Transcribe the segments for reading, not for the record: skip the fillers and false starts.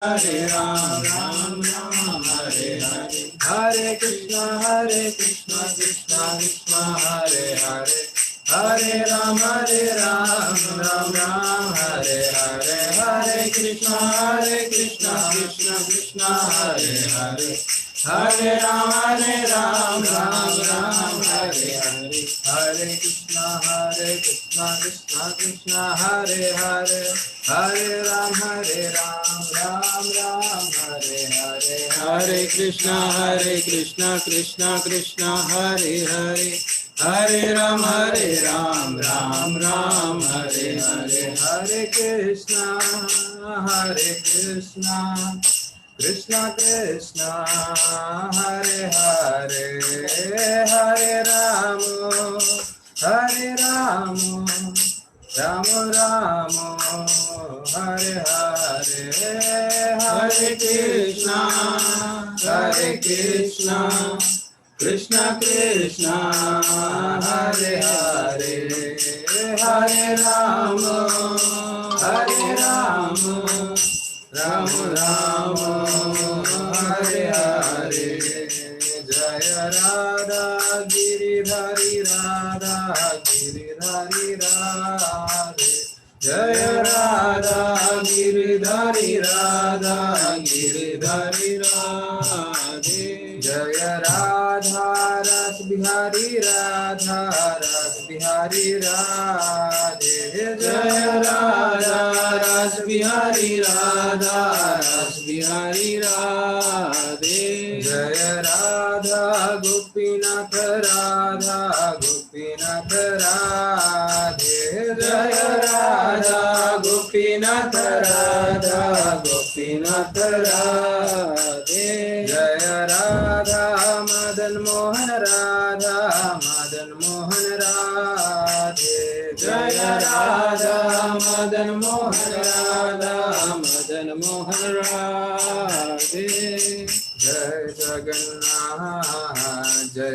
हरे राम राम राम हरे हरे, हरे कृष्णा कृष्णा कृष्णा हरे हरे, हरे राम राम राम हरे हरे, हरे कृष्णा कृष्णा कृष्णा हरे हरे, हरे राम राम राम हरे हरे, हरे कृष्णा कृष्णा कृष्णा हरे हरे, हरे राम राम राम हरे हरे, हरे कृष्णा कृष्णा कृष्णा हरे हरे, हरे राम राम राम हरे हरे, हरे कृष्णा कृष्णा कृष्णा हरे हरे, हरे राम राम राम हरे हरे, हरे कृष्णा कृष्णा कृष्णा हरे हरे, हरे राम राम राम हरे हरे, जय राधा गिरिधारी राधे, जय राधा गिरिधारी राधे, जय राधा रस बिहारी राधे, जय राधा रस बिहारी राधे, जय राधा गोपीनाथ राधे, जय राधा गोपीनाथ राधे, जय राधा मदन मोहन राधे, जय राधा मदन मोहन राधे, जय जगन्नाथ जय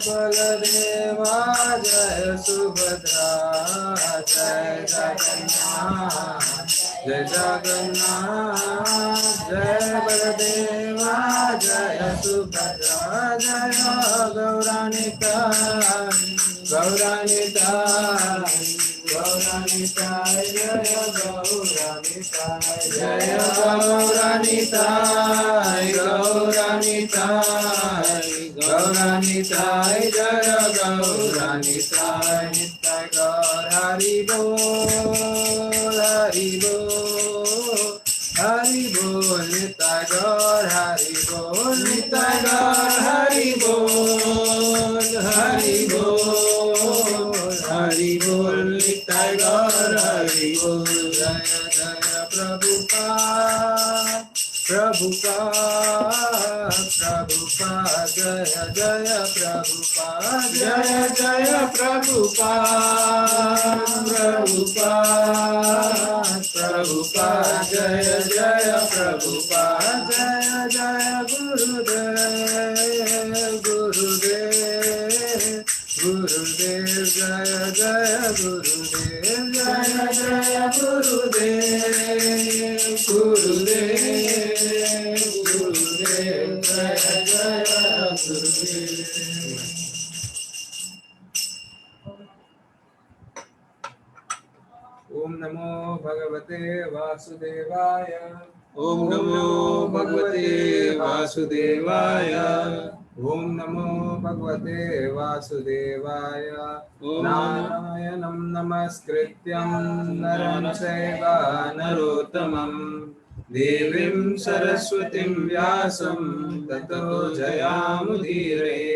बलदेवा जय सुभद्रा, जय जगन्नाथ जय बलदेवा जय सुभद्रा, जय गौरानिताय जय गौरानिताय जय गौरानिताय, नित्य गौर हरि बोल हरि बोल, नित्य गौर हरि बोल नित्य गौर हरि बोल हरि बोल नित्य गौर हरि बोल, जय जय प्रभुपाद जय जय प्रभुपाद, जय जय प्रभुपाद, जय जय प्रभुपाद, जय जय गुरुदेव जय जय गुरुदेव, जय जय गुरुदेव जय जय गुरुदेव। ओम नमो भगवते वासुदेवाय, ओम नमो भगवते वासुदेवाय, ओम नमो भगवते वासुदेवाय, नारायणं नमस्कृत्यं नरं चैव नरोत्तमं, देवीं सरस्वतीं व्यासं ततो जयामुदीरये,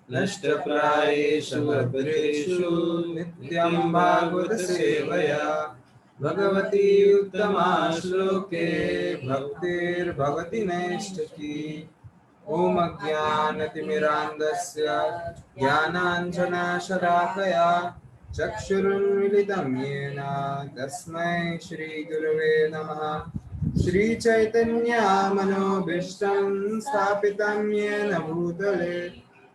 नष्टप्रायेषु भद्रेषु नित्यं भागवत सेवया, भगवती उत्तमा श्लोके भक्तिर्भवति नैष्ठिकी, ओम अज्ञानतिमिरान्धस्य ज्ञानाञ्जनशलाकया चक्षुरुन्मिलितं येन तस्मै श्रीगुरवे नमः, श्रीचैतन्यमनोभीष्टं स्थापितं येन भूतले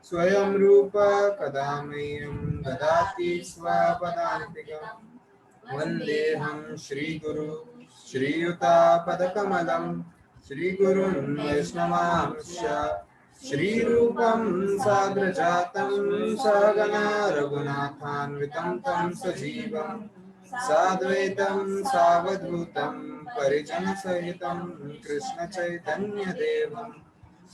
स्वयं रूप कदा मह्यं ददाति स्वपदान्तिकं, वन्देऽहं श्रीगुरु श्रीयुतापदकमलं श्रीगुरुन् वैष्णवांश्च श्रीरूपं साग्रजातं सहगणा रघुनाथान्वितं तं सजीवं साद्वैतं सावधूतं परिजनसहितं कृष्णचैतन्यदेवं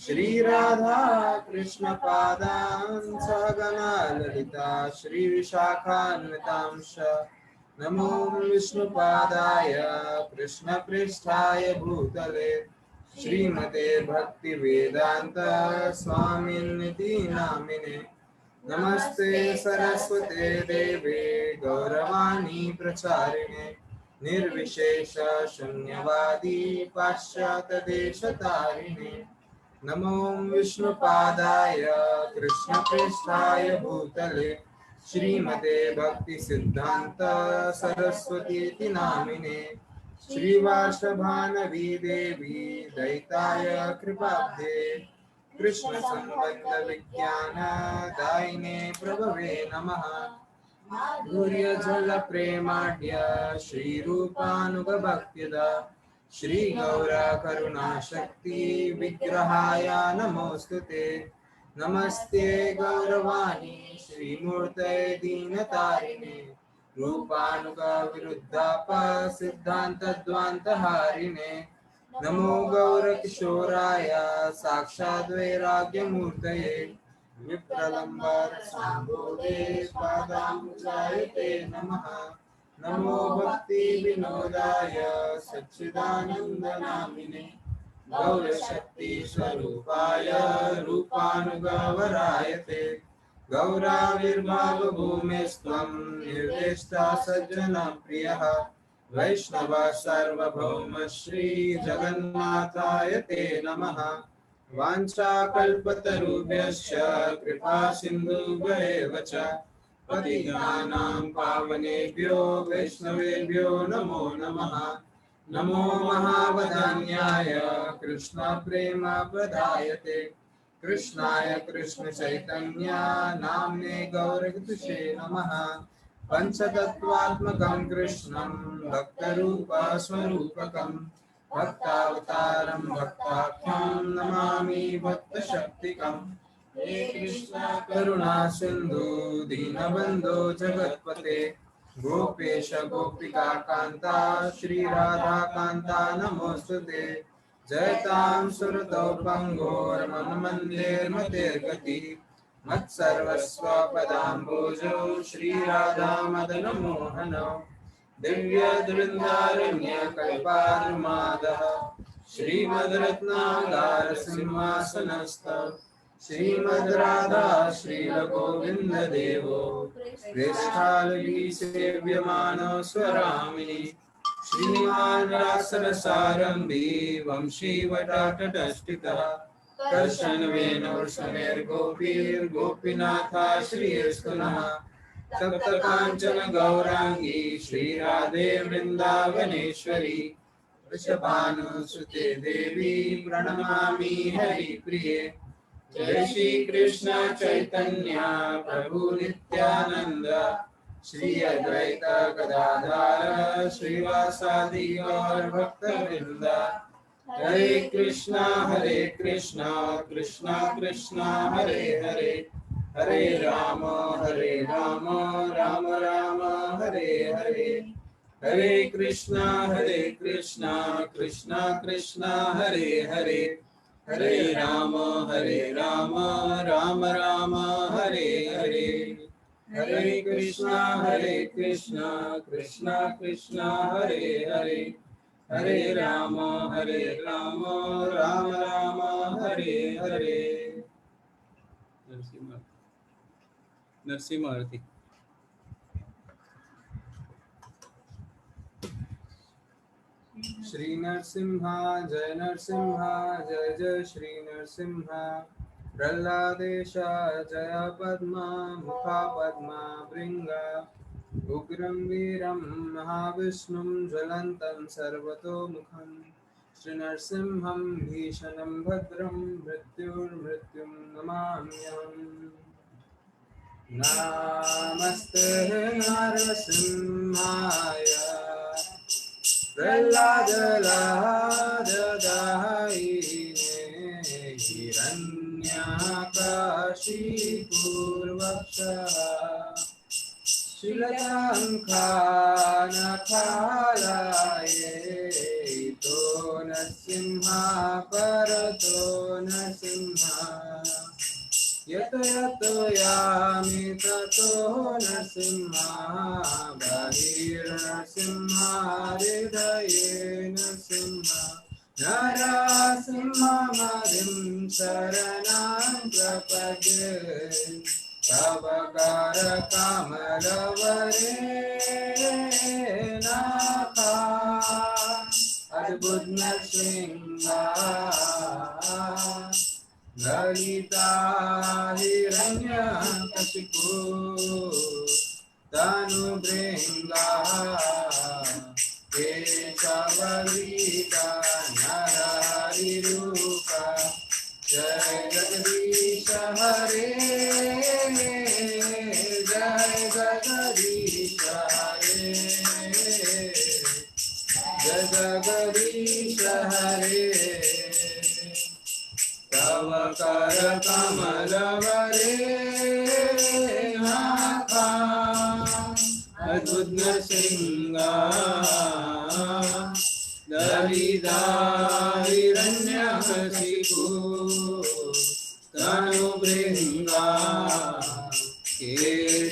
श्रीराधा कृष्णपादान् सहगणा ललिता श्रीविशाखान्वितांश्च नमो विष्णुपादाय कृष्णपृष्ठाय भूतले श्रीमते भक्तिवेदांत स्वामिनिति नामिने नमस्ते सरस्वते देवे गौरवाणी प्रचारिणे निर्विशेष शून्यवादी पाश्चात्यदेशतारिणे नमो विष्णुपादाय कृष्णपृष्ठाय भूतले श्रीमते भक्ति सिद्धांत सरस्वती नामिने श्रीवासभानवी देवी दैताय कृपाब्धे कृष्ण संबंध विज्ञान दायिने प्रभवे नमः धुर्य जल प्रेमाढ्य श्रीरूपानुगभक्त्यदा श्री गौरा करुणा शक्ति विग्रहाय नमोस्तुते नमस्ते गौरवाणी श्रीमूर्तये दीनतारिणे रूपानुगा विरुद्धाप सिद्धान्तद्वान्तहारिणे नमो गौरकिशोराय साक्षाद् वैराग्यमूर्तये विप्रलम्बर संबोधे पादाम्बुजायते नमः नमो भक्ति विनोदाय सच्चिदानन्दनामिने गौरशक्ति स्वरूपाय रूपानुगवरायते गौराविर्भावभूमेस्त्वं निर्दिष्टा सज्जना प्रियः वैष्णव सार्वभौम श्री जगन्नाथाय ते नमः वाञ्छाकल्पतरुभ्यश्च कृपा सिन्धुभ्येव च पतितानां पावनेभ्यो वैष्णवेभ्यो नमो नमः नमो महावदान्याय कृष्णप्रेमप्रदायते कृष्णाय कृष्णचैतन्य नाम्ने गौरगुरुषे नमः पंचतत्त्वात्मकं कृष्णं भक्तरूपस्वरूपकं भक्तावतारं भक्ताख्यं नमामि भक्तशक्तिकं हे कृष्ण करुणा सिन्धु दीनबन्धो जगत्पते गोपेश गोपिका कान्ता श्रीराधा कान्ता नमोस्तुते जयतां सुरतौ पङ्गोर्मन्मन्देर्मतेर्गति मत्सर्वस्व पदाम्बोजौ श्रीराधा मदन मोहनौ दिव्यद्वृन्दारण्यकल्पानुमादः श्रीमद्रत्नागार सिंहासनस्थौ श्रीमद् राधा श्रीलगोविन्ददेवो प्रेष्ठालगी सेव्यमानो स्वरामिनि श्रीमान् रासरसारम्भी वंशीवटाटटष्टितः कर्षणवेणुर्षणैर्गोपीर्गोपीनाथा श्रीस्तुनः सप्तकाञ्चन गौराङ्गी श्रीराधे वृन्दावनेश्वरी वृषभानुसुते देवी प्रणमामि हरिप्रिये जय श्री कृष्ण चैतन्य प्रभु नित्यानंद श्री अद्वैत गदाधर श्रीवासादि गौर भक्तवृंद हरे कृष्णा कृष्णा कृष्णा हरे हरे हरे राम राम राम हरे हरे हरे कृष्णा कृष्णा कृष्णा हरे हरे हरे राम राम राम हरे हरे हरे कृष्णा कृष्णा कृष्णा हरे हरे हरे राम राम राम हरे हरे। नरसिंह आरती। श्री नरसिंहा जय जय श्री नरसिंहा प्रह्लादेश जय पद्मा मुखा पद्मा भृंगा उग्रं वीरं महाविष्णुं ज्वलन्तं सर्वतोमुखं श्री नरसिंहं भीषणं भद्रं मृत्युर्मृत्युं नमाम्यहम्। नमस्ते नरसिंहाय प्रह्लादलाददायिने हिरण्याकाशीपूर्वक्षः शिलशङ्खानखालाये तो न सिंहा परतो न सिंहा यतो यतो यामि ततो नरसिंहा बहिर्नरसिंहा हृदये नरसिंहा नरसिंहमदिं शरणं प्रपद्ये तव करकमलवरे नाथा अद्भुत नरसिंहा ललिता हिरण्यकशिपु तनुभृङ्गा केशवलीता नरहरिरूपा जय जगदीश हरे जय जगदीश हरे जय जगदीश हरे तव कर कमलवरे नाथा अद्भुत नरसिंहा ललिता हिरण्यकशिपु तनुभृङ्गा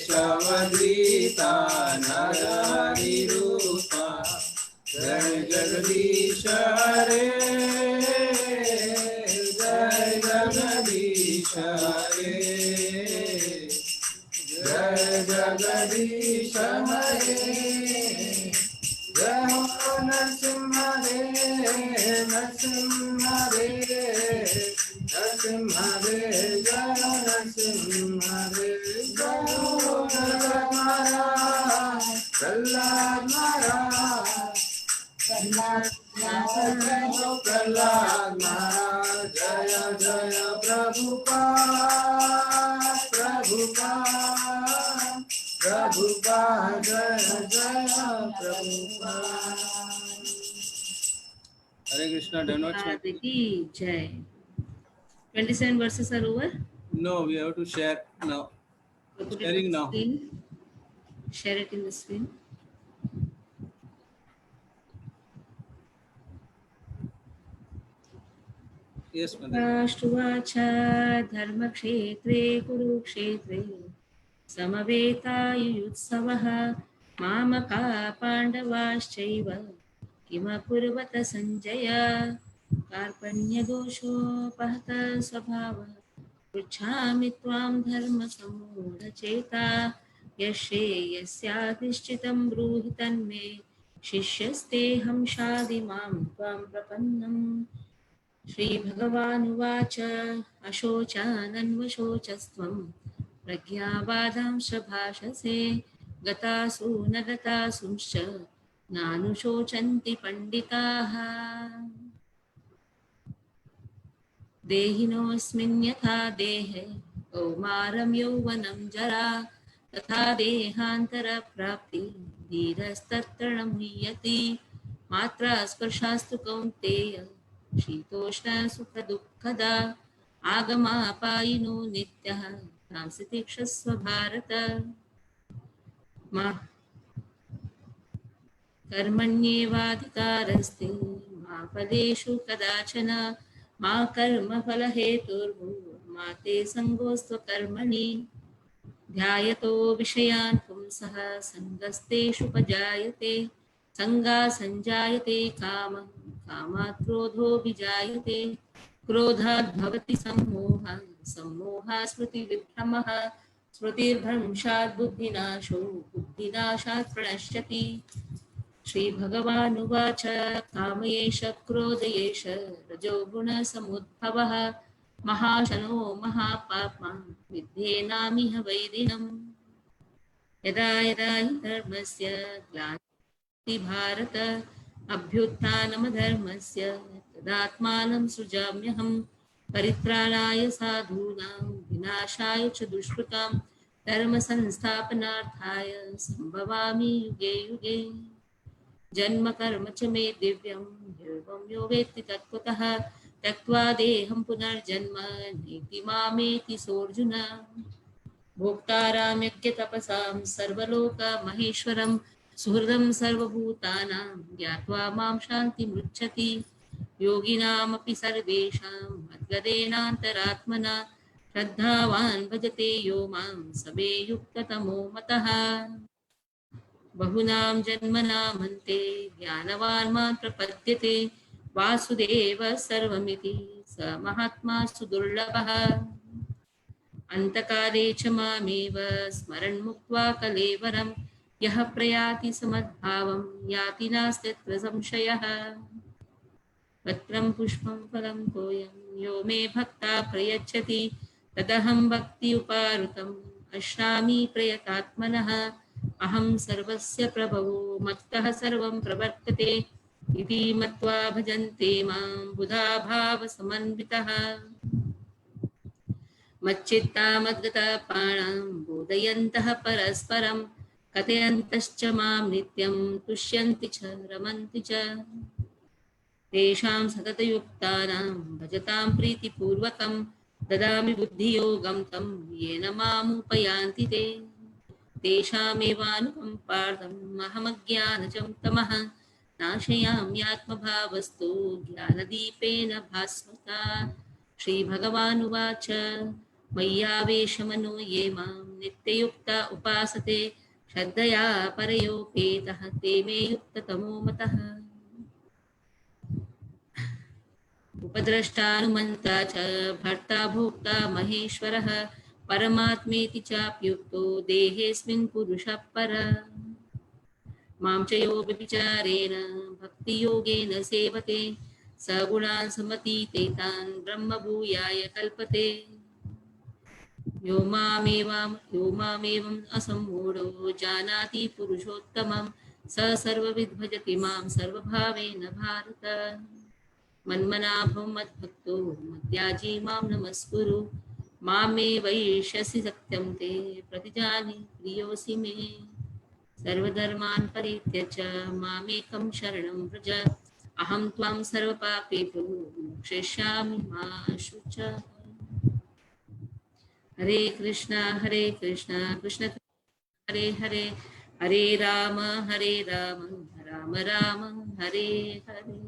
केशवदीता नरहरिरूपा जय जगदीश हरे जय जगदीश हरे जय जगदीश हरे जय हो नरसिंह देव नरसिंह देव नरसिंह देव जय नरसिंह देव जय हो प्रहलाद महाराज प्रहलाद महाराज प्रहलाद महाराज जय जय प्रभुपाद प्रभुपाद प्रभुपाद जय जय Prabhupada. Hare Krishna, Prabhupada ki jai. 27 verses are over. No, we have to share now. Put it Sharing on the now. screen. Share it in the screen. Yes, madam. राष्ट्रवाचा धर्मक्षेत्रे कुरुक्षेत्रे समवेतायुत्सवः मामका पाण्डवाश्चैव किमकुर्वत सञ्जय कार्पण्यदोषोपहत स्वभावः पृच्छामि त्वां धर्मसम्मूढचेता यस्याधिष्ठितं ब्रूहि तन्मे शिष्यस्तेऽहं शाधिमां त्वां प्रपन्नम् श्रीभगवानुवाच अशोचानन्वशोचस्त्वं प्रज्ञावादांश्च भाषसे गतासु न गतासूंश्च नानुशोचन्ति पण्डिताः देहिनोऽस्मिन् यथा देहे कौमारं यौवनं जरा तथा देहान्तरप्राप्ति धीरस्तत्र न मुह्यति मात्रा स्पर्शास्तु कौन्तेय शीतोष्णसुखदुःखदा आगमापायिनो नित्यः तांसि तिक्षस्व भारत कर्मण्येवाधिकारस्ते मा फलेषु कदाचन मा कर्मफलहेतुर्भूर्मा ते सङ्गोऽस्त्वकर्मणि ध्यायतो विषयान् पुंसः सङ्गस्तेषुपजायते सङ्गात् सञ्जायते कामः कामात् क्रोधोऽभिजायते क्रोधात् भवति सम्मोहः सम्मोहात् स्मृतिविभ्रमः स्मृतिर्भ्रंशात् बुद्धिनाशो बुद्धिनाशात् प्रणश्यति श्रीभगवानुवाच कामयेष क्रोधयेष रजोगुणसमुद्भवः महाशनो महापाप्मा विद्धेनामिह वैरिणम् यदा यदा हि धर्मस्य ग्लानिर्भवति भारत अभ्युत्थानमधर्मस्य तदात्मानं सृजाम्यहं परित्राणाय साधूनां विनाशाय च दुष्कृतां धर्मसंस्थापनार्थाय सम्भवामि युगे युगे। जन्म कर्म च मे दिव्यं एवं यो वेत्ति तत्त्वतः त्यक्त्वा देहं पुनर्जन्म नेति मामेति सोऽर्जुन भोक्तारां यज्ञतपसां सर्वलोकमहेश्वरं सुहृदं सर्वभूतानां ज्ञात्वा मां शान्तिमृच्छति योगिनामपि सर्वेषां मद्गदेनान्तरात्मना श्रद्धावान् भजते यो मां समे युक्ततमो मतः बहुनां जन्मनामन्ते ज्ञानवान् मां प्रपद्यते वासुदेवः सर्वमिति स महात्मा सुदुर्लभः अन्तकाले च मामेव स्मरन् मुक्त्वा कलेवरं यः प्रयाति समद्भावं याति नास्त्यत्र संशयः पत्रं पुष्पं फलं तोयं यो मे भक्ता प्रयच्छति तदहं भक्ति उपारुतम् अश्नामि प्रयतात्मनः अहं सर्वस्य प्रभवो मत्तः सर्वं प्रवर्तते इति मत्वा भजन्ते मां बुधा भावसमन्वितः मच्चित्ता मद्गतपाणां बोधयन्तः परस्परं कथयन्तश्च मां नित्यं तुष्यन्ति च रमन्ति च तेषां सततयुक्तानां भजतां प्रीतिपूर्वकं ददामि बुद्धियोगं तं येन मामुपयान्ति ते तेषामेवानुकम्पार्थम् अहमज्ञानजं तमः नाशयाम्यात्मभावस्तु ज्ञानदीपेन भास्वता श्रीभगवानुवाच मय्यावेशमनो ये मां नित्ययुक्ता उपासते श्रद्धया परयोपेतः ते मे युक्ततमो मतः उपद्रष्टानुमन्ता च भर्ता भोक्ता महेश्वरः परमात्मेति चाप्युक्तो देहेऽस्मिन् पुरुषः परः मां च यो व्यभिचारेण भक्तियोगेन सेवते सगुणान् समतीतेतान् ब्रह्मभूयाय कल्पते यो मामेवम् असम्मूढो जानाति पुरुषोत्तमं स सर्वविद् भजति मां सर्वभावेन भारत मन्मना भव मद्भक्तो मद्याजी मां नमस्कुरु मां मे वैष्यसि सत्यं ते प्रतिजाने प्रियोऽसि मे सर्वधर्मान् परित्यज्य मामेकं शरणं व्रज अहं त्वां सर्वपापेभ्यो मोक्षयिष्यामि मा शुचः हरे Krishna Krishna Krishna Hare Hare Hare Ram Ram Ram Hare Hare.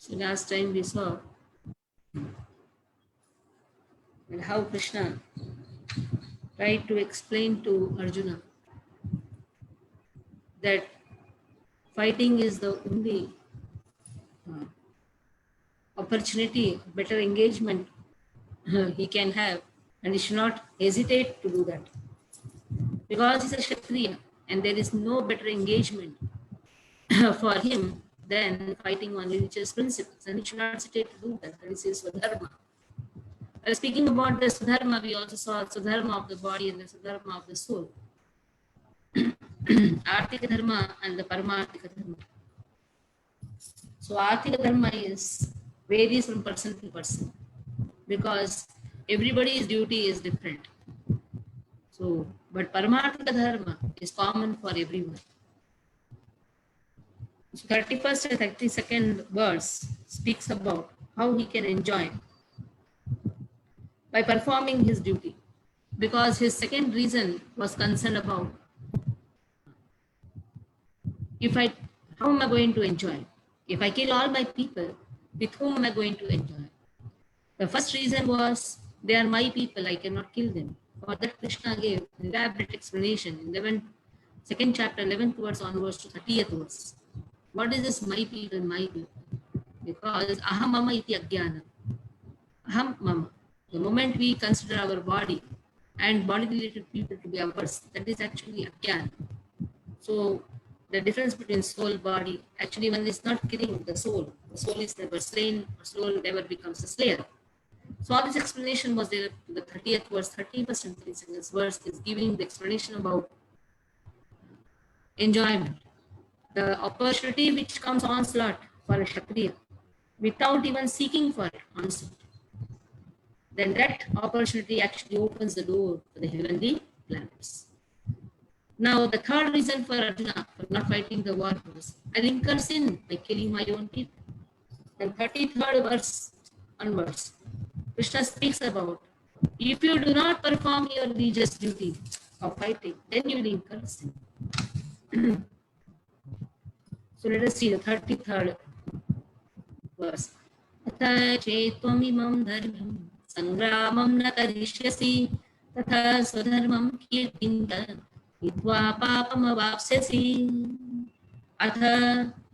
So last time we saw how Krishna tried to explain to Arjuna that fighting is the only opportunity, better engagement he can have, and he should not hesitate to do that because he's a Kshatriya and there is no better engagement for him than fighting on religious principles, and he should not hesitate to do that. That is his Swadharma. Speaking about the Swadharma, we also saw Swadharma of the body and the Swadharma of the soul. Arthika Dharma and the Paramarthika Dharma. So Arthika Dharma varies from person to person because everybody's duty is different. So, but Paramarthika Dharma is common for everyone. So 31st and 32nd verse speaks about how he can enjoy by performing his duty, because his second reason was concerned about how am I going to enjoy? If I kill all my people, with whom am I going to enjoy? The first reason was they are my people, I cannot kill them. For that Krishna gave an elaborate explanation in 2nd chapter, 11th verse onwards to 30th verse. What is this my people, my people? Because aham mama iti ajnana. Aham mama. The moment we consider our body and body related people to be ours, that is actually ajnana. So the difference between soul, body, actually one is not killing the soul is never slain, the soul never becomes a slayer. So all this explanation was there to the 30th verse, 31st and 32nd verse is giving the explanation about enjoyment. The opportunity which comes onslaught for a Kshatriya without even seeking for it onslaught. then that opportunity actually opens the door to the heavenly planets. Now, the third reason for Arjuna for not fighting the war was, I incur sin by killing my own people. And 33rd verse onwards, Krishna speaks about, if you do not perform your religious duty of fighting, then you will incur sin. So let us see the 33rd verse. अथ चेत्त्वमिमं धर्मं संग्रामं न करिष्यसि तथा स्वधर्मं कीर्तिं हित्वा पापमवाप्स्यसि. अथ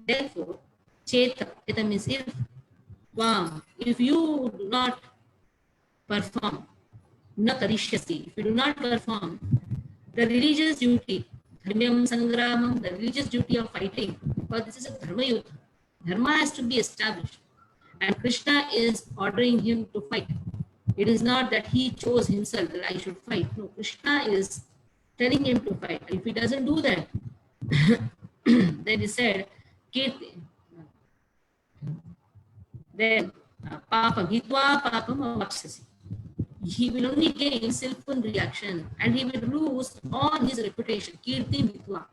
therefore cheta means if you do not perform na karishyasi, if you do not perform the religious duty, dharmyam sangramam, the religious duty of fighting, because this is a dharma yuddha. Dharma has to be established, and Krishna is ordering him to fight. It is not that he chose himself that I should fight. No, Krishna is telling him to fight. If he doesn't do that, then he said, then papam, hitva papam avapsasi. He will only gain sinful reaction and he will lose all his reputation. Kirti hitva.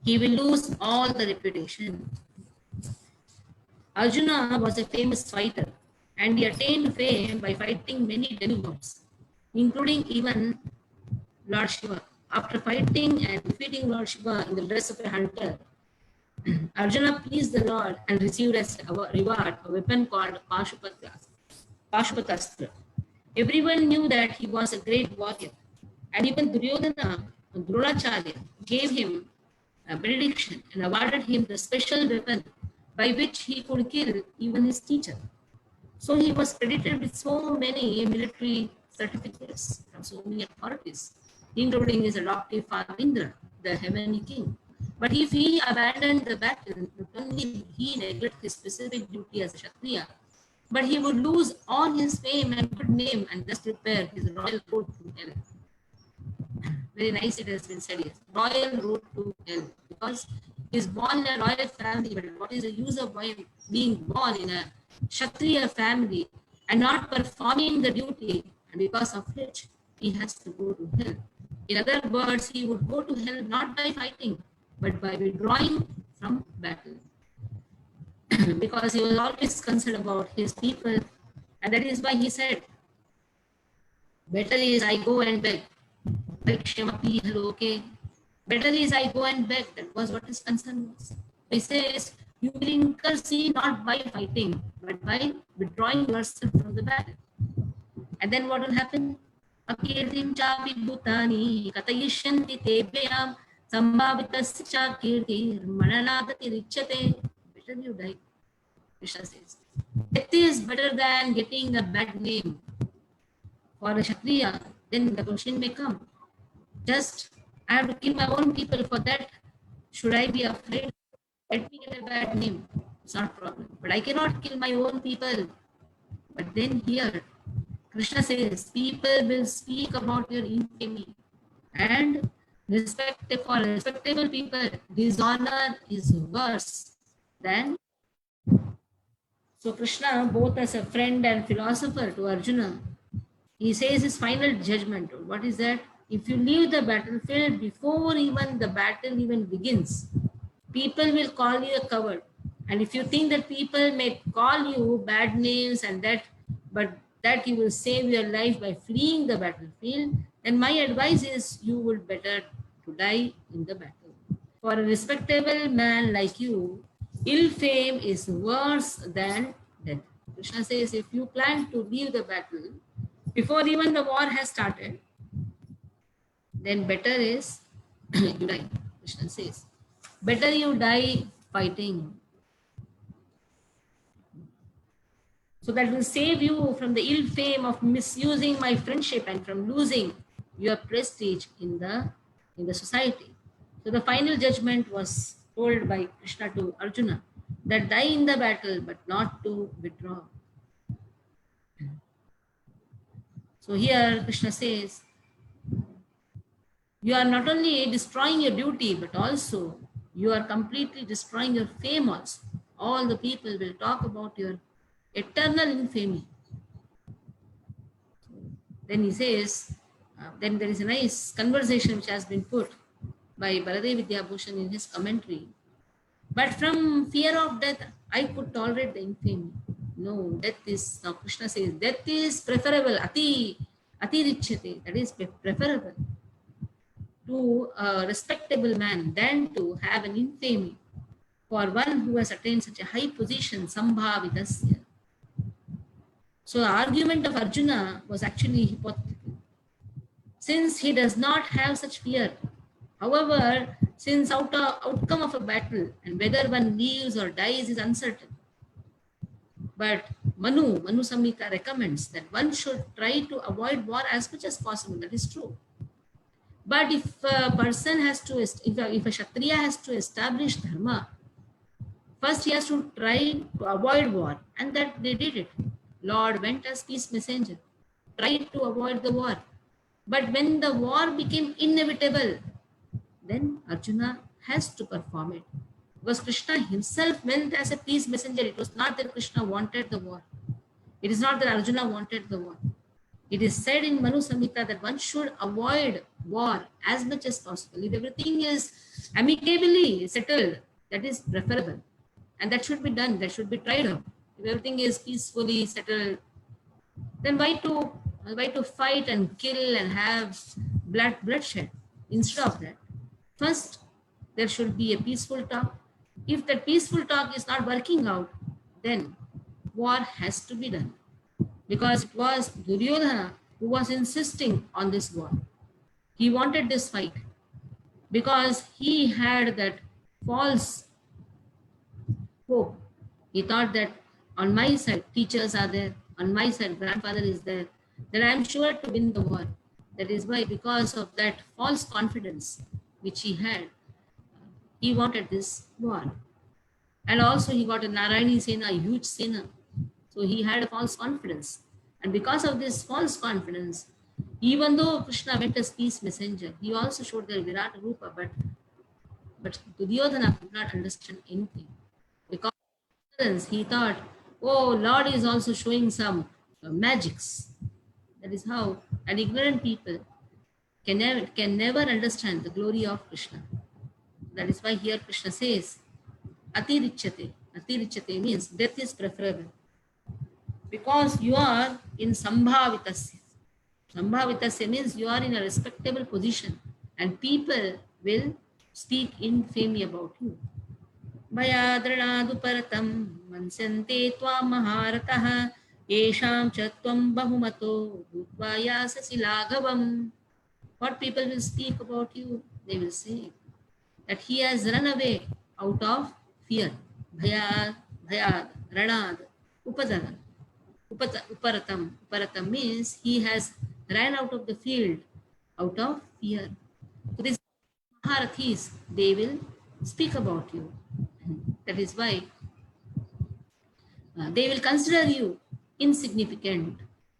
He will lose all the reputation. Arjuna was a famous fighter and he attained fame by fighting many demigods, including even Lord Shiva. After fighting and defeating Lord Shiva in the dress of a hunter, Arjuna pleased the Lord and received as a reward a weapon called Pashupatastra. Everyone knew that he was a great warrior, and even Duryodhana and Dronacharya gave him a benediction and awarded him the special weapon by which he could kill even his teacher. So he was credited with so many military certificates from so many authorities, including his adoptive father Indra, the heavenly king. But if he abandoned the battle, not only he neglected his specific duty as a Kshatriya, but he would lose all his fame and good name and thus prepare his royal road to hell. Very nice it has been said here. Royal road to hell. Because he is born in a royal family, but what is the use of being born in a Kshatriya family and not performing the duty, and because of which he has to go to hell? In other words, he would go to hell not by fighting, but by withdrawing from battle. Because he was always concerned about his people, and that is why he said, better is I go and beg. Better is I go and beg. That was what his concern was. He says, you will incur sin not by fighting, but by withdrawing yourself from the battle. And then what will happen? Akirtim chapi bhutani katayishyanti tebyam sambhavitasya cha kirti mananagati richate. Better you die, Krishna says. Death is better than getting a bad name. For a Kshatriya, then the question may come, just I have to kill my own people, for that should I be afraid? Let me get a bad name. It's not a problem. But I cannot kill my own people. But then here, Krishna says, people will speak about your infamy. And for respectable people, dishonor is worse than. So Krishna, both as a friend and philosopher to Arjuna, he says his final judgment. What is that? If you leave the battlefield before even the battle even begins, people will call you a coward. And if you think that people may call you bad names and that, but that you will save your life by fleeing the battlefield, then my advice is you would better to die in the battle. For a respectable man like you, ill fame is worse than death. Krishna says, if you plan to leave the battle before even the war has started, then better is you die. Krishna says, better you die fighting. So that will save you from the ill fame of misusing my friendship and from losing your prestige in the society. So the final judgment was told by Krishna to Arjuna, that die in the battle but not to withdraw. So here Krishna says, you are not only destroying your duty, but also you are completely destroying your fame also. All the people will talk about your eternal infamy. Then he says, then there is a nice conversation which has been put by Baladev Vidyabhushan in his commentary. But from fear of death, I could tolerate the infamy. No, death is, now Krishna says, death is preferable. Ati richyate, that is preferable to a respectable man than to have an infamy for one who has attained such a high position, sambhavitasya. So the argument of Arjuna was actually hypothetical. Since he does not have such fear, however, since outcome of a battle and whether one lives or dies is uncertain, but Manu Samhita recommends that one should try to avoid war as much as possible. That is true. But if a person has to, if a Kshatriya has to establish dharma, first he has to try to avoid war, and that they did it. Lord went as peace messenger, tried to avoid the war. But when the war became inevitable, then Arjuna has to perform it. Because Krishna himself went as a peace messenger. It was not that Krishna wanted the war. It is not that Arjuna wanted the war. It is said in Manu Samhita that one should avoid war as much as possible. If everything is amicably settled, that is preferable. And that should be done. That should be tried out. If everything is peacefully settled, then why to fight and kill and have bloodshed? Instead of that, first there should be a peaceful talk. If that peaceful talk is not working out, then war has to be done. Because it was Duryodhana who was insisting on this war. He wanted this fight because he had that false hope. He thought that on my side, teachers are there, on my side, grandfather is there, then I am sure to win the war. That is why, because of that false confidence which he had, he wanted this war. And also he got a Narayani Sena, a huge Sena. So he had a false confidence. And because of this false confidence, even though Krishna went as peace messenger, he also showed the Virat Rupa, but Duryodhana could not understand anything. Because he thought, oh, Lord is also showing some magics. That is how an ignorant people can never understand the glory of Krishna. That is why here Krishna says, Ati richyate. Ati richyate means death is preferable. Because you are in sambhavitasya. Sambhavitasya means you are in a respectable position and people will speak infamy about you. Bhayadranadu paratam mansante tvam maharatah yesham cha tvam bahumato bhutvayasasi laghavam. What people will speak about you? They will say that he has run away out of fear. Bhayad, ranad, upadana. Uparatam means he has ran out of the field out of fear. So these Maharathis, they will speak about you. That is why they will consider you insignificant.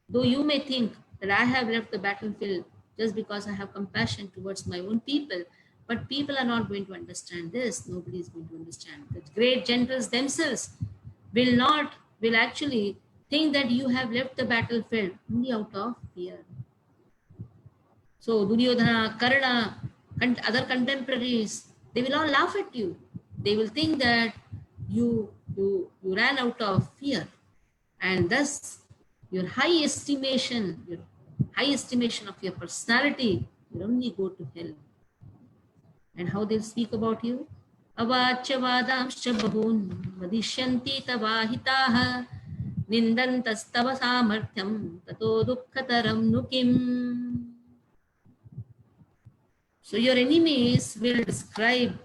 Though you may think that I have left the battlefield just because I have compassion towards my own people, but people are not going to understand this. Nobody is going to understand. The great generals themselves will actually think that you have left the battlefield only out of fear. So Duryodhana, Karna, and other contemporaries, they will all laugh at you. They will think that you ran out of fear, and thus your high estimation of your personality will only go to hell. And how they'll speak about you? Avachyavadamscha bahun vadishyanti tavahitaha nindantastav samarthyam tato dukkhataram nukim. So your enemies will describe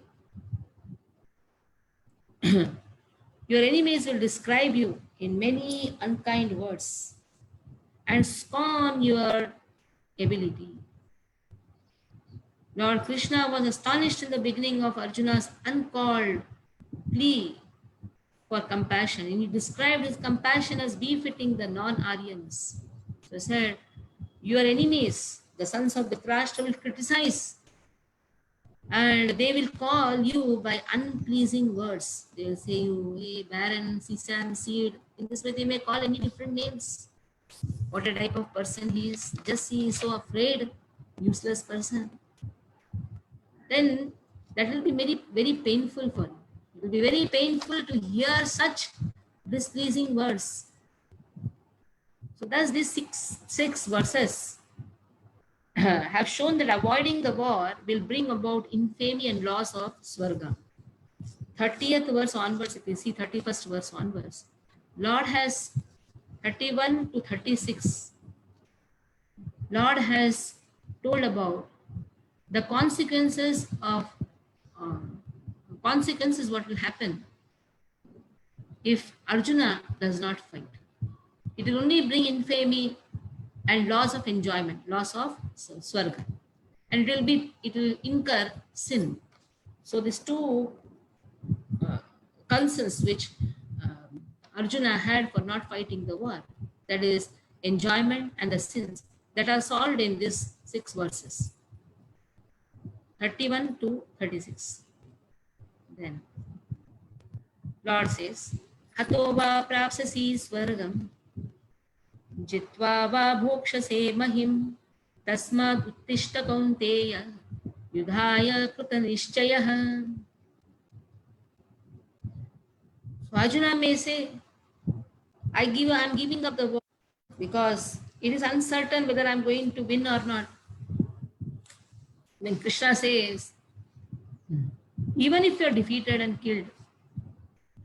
you in many unkind words and scorn your ability. Lord Krishna was astonished in the beginning of Arjuna's uncalled plea for compassion, and he described his compassion as befitting the non-Aryans. So he said, your enemies, the sons of Dhritarashtra, will criticize and they will call you by unpleasing words. They will say you, hey, barren, sesame seed. In this way, they may call any different names. what a type of person he is. Just he is so afraid, useless person. Then that will be very, very painful for you. It will be very painful to hear such displeasing words. So thus these six verses have shown that avoiding the war will bring about infamy and loss of Swarga. 30th verse onwards, if you see 31st verse onwards, Lord has 31 to 36. Lord has told about the consequences of consequences what will happen if Arjuna does not fight. It will only bring infamy and loss of enjoyment, loss of Swarga, and it will incur sin. So these two concerns which Arjuna had for not fighting the war, that is enjoyment and the sins, that are solved in these 6 verses, 31 to 36. Then Lord says, Hato va prapsasi swargam jitva va bhokshase mahim tasmad uttishta kaunteya yudhaya krita nishchayah. So Arjuna may say, I'm giving up the war because it is uncertain whether I'm going to win or not. Then Krishna says, even if you're defeated and killed,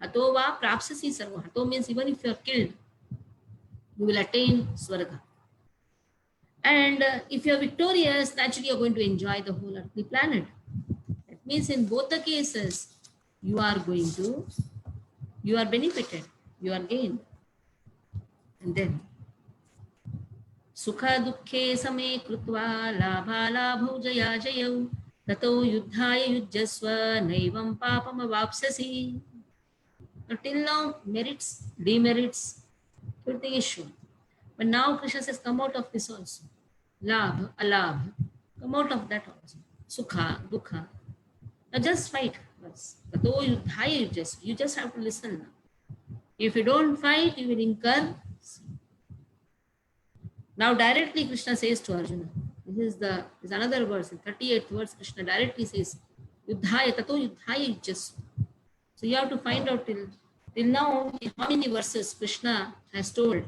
Hato va prapsasi sarva. Hato means even if you're killed, you will attain Swarga. And if you're victorious, naturally you're going to enjoy the whole earthly planet. That means in both the cases, you are benefited, you are gained. And then, Sukha dukhe same krutva labha labho jaya jayau tato yuddhaya yujjasva naivam papam avapsasi. Till now, merits, demerits, everything is shown. But now Krishna says, come out of this also. Labh, alabh, come out of that also. Sukha, dukha. Now just fight. Tato yuddhaya yujjasva. You just have to listen now. If you don't fight, you will incur. Now directly Krishna says to Arjuna, this is another verse, in 38th verse, Krishna directly says, Yuddhaya, tato yuddhaya yujjasva. So you have to find out till now how many verses Krishna has told,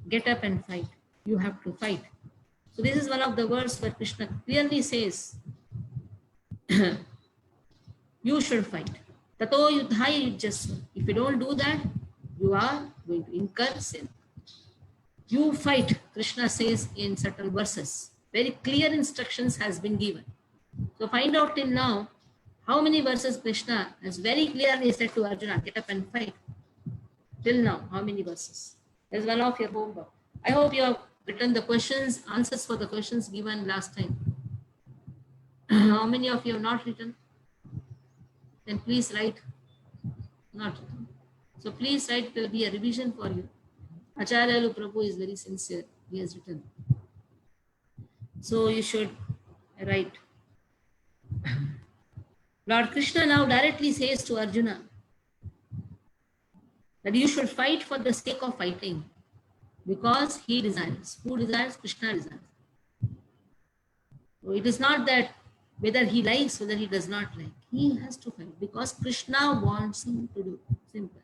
get up and fight. You have to fight. So this is one of the verses where Krishna clearly says, you should fight. Tato yuddhaya yujjasva. If you don't do that, you are going to incur sin. You fight, Krishna says in certain verses. Very clear instructions has been given. So find out till now how many verses Krishna has very clearly said to Arjuna, get up and fight. Till now, how many verses? There's one of your homework. I hope you have written the questions, answers for the questions given last time. How many of you have not written? Then please write. Not written. So please write, there will be a revision for you. Acharya Prabhu is very sincere. He has written. So you should write. Lord Krishna now directly says to Arjuna that you should fight for the sake of fighting because he desires. Who desires? Krishna desires. So it is not that whether he likes, whether he does not like. He has to fight because Krishna wants him to do. Simple.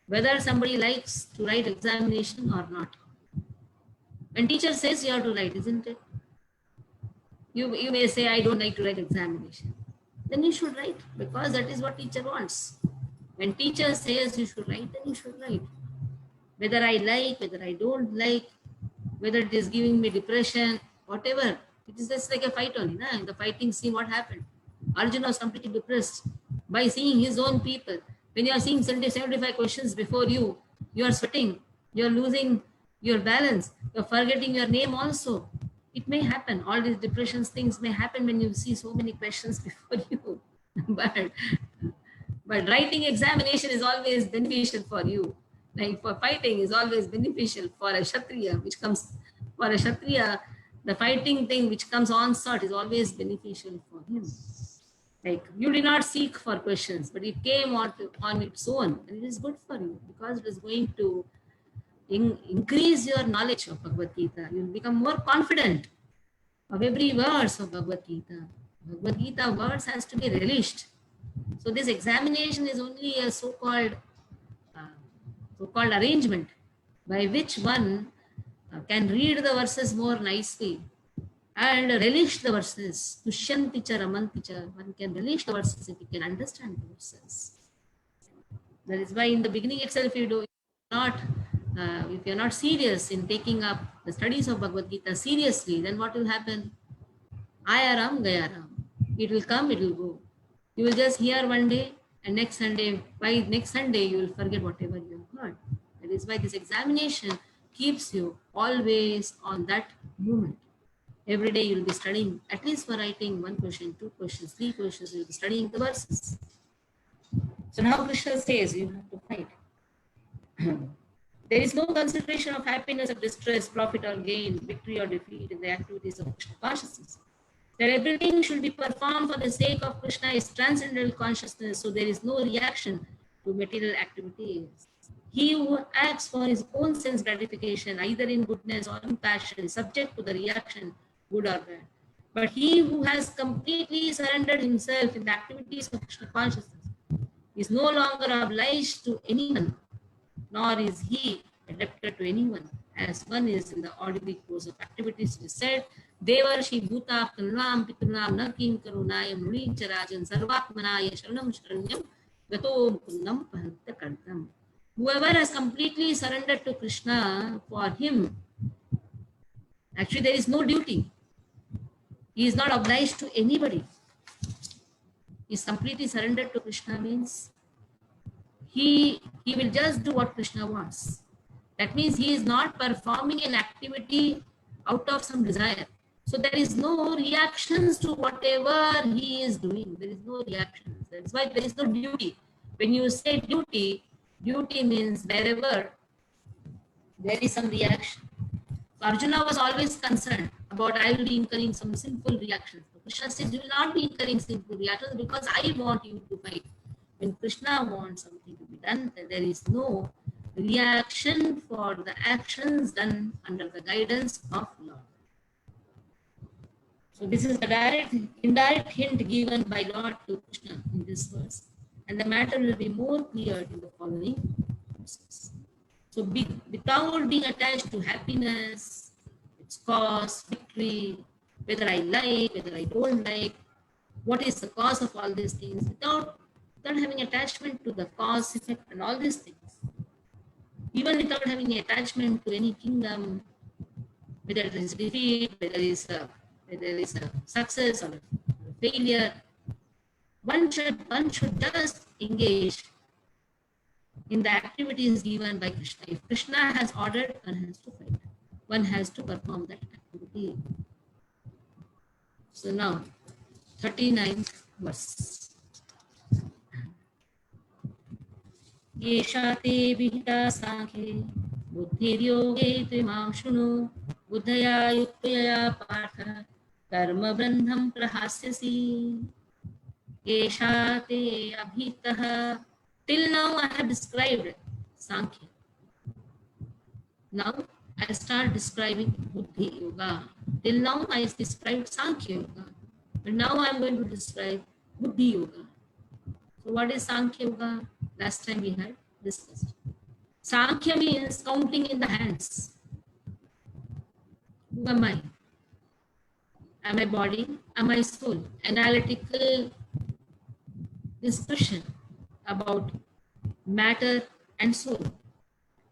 Whether somebody likes to write examination or not. When teacher says you have to write, isn't it? You may say, I don't like to write examination. Then you should write because that is what teacher wants. When teacher says you should write, then you should write. Whether I like, whether I don't like, whether it is giving me depression, whatever. It is just like a fight only. Na? In the fighting scene, what happened? Arjuna was completely depressed by seeing his own people. When you are seeing 75 questions before you, you are sweating, you are losing your balance, you are forgetting your name also. It may happen. All these depressions things may happen when you see so many questions before you. but writing examination is always beneficial for you. Like for fighting is always beneficial for a Kshatriya, the fighting thing which comes on sort is always beneficial for him. Like you did not seek for questions, but it came on its own, and it is good for you because it is going to increase your knowledge of Bhagavad Gita. You will become more confident of every verse of Bhagavad Gita. Bhagavad Gita words has to be relished. So this examination is only a uh, so-called arrangement by which one can read the verses more nicely and relish the verses. Tushyanti cha ramanti cha. One can relish the verses if he can understand the verses. That is why in the beginning itself, if you are not serious in taking up the studies of Bhagavad Gita seriously, then what will happen? Ayaram, Gayaram. It will come, it will go. You will just hear one day, and by next Sunday, you will forget whatever you have heard. That is why this examination keeps you always on that moment. Every day you will be studying, at least for writing 1 question, 2 questions, 3 questions, you will be studying the verses. So now Krishna says you have to fight. There is no consideration of happiness or distress, profit or gain, victory or defeat in the activities of Krishna consciousness. That everything should be performed for the sake of Krishna is transcendental consciousness, so there is no reaction to material activities. He who acts for his own sense gratification, either in goodness or in passion, is subject to the reaction, good or bad. But he who has completely surrendered himself in the activities of Krishna consciousness is no longer obliged to anyone, nor is he adapted to anyone, as one is in the ordinary course of activities. It is said, Devarshi Bhuta Kanram Pitranam Nakim Karunayam Nurincha Rajan Sarvatmanaya Sharanam Sharanyam Gato Mukundam Pahanta Kantam. Whoever has completely surrendered to Krishna, for him, actually there is no duty. He is not obliged to anybody. He is completely surrendered to Krishna means he will just do what Krishna wants. That means he is not performing an activity out of some desire. So there is no reactions to whatever he is doing. There is no reactions. That's why there is no duty. When you say duty, duty means wherever there is some reaction. So Arjuna was always concerned about I will be incurring some sinful reactions. So Krishna says you will not be incurring sinful reactions because I want you to fight. When Krishna wants something to be done, there is no reaction for the actions done under the guidance of Lord. So this is the indirect hint given by Lord to Krishna in this verse. And the matter will be more clear in the following verses. So without being attached to happiness, its cause, victory, whether I like, whether I don't like, what is the cause of all these things, without having attachment to the cause, effect, and all these things, even without having attachment to any kingdom, whether it is defeat, whether it is a success or a failure, one should just engage in the activities given by Krishna. If Krishna has ordered, one has to fight. One has to perform that activity. So now, 39th verse. येषा ते विहिता सांख्ये बुद्धिर्योगे त्विमां शृणु बुद्धया युक्तया पार्थ कर्मबन्धं प्रहास्यसि येषा ते अभितः. Till now I have described Sankhya. Now I start describing Buddhi Yoga. Till now I described Sankhya Yoga. But now I am going to describe Buddhi Yoga. So what is Sankhya Yoga? Last time we had discussed. Sankhya means counting in the hands. Who am I? Am I body? Am I soul? Analytical discussion about matter and soul.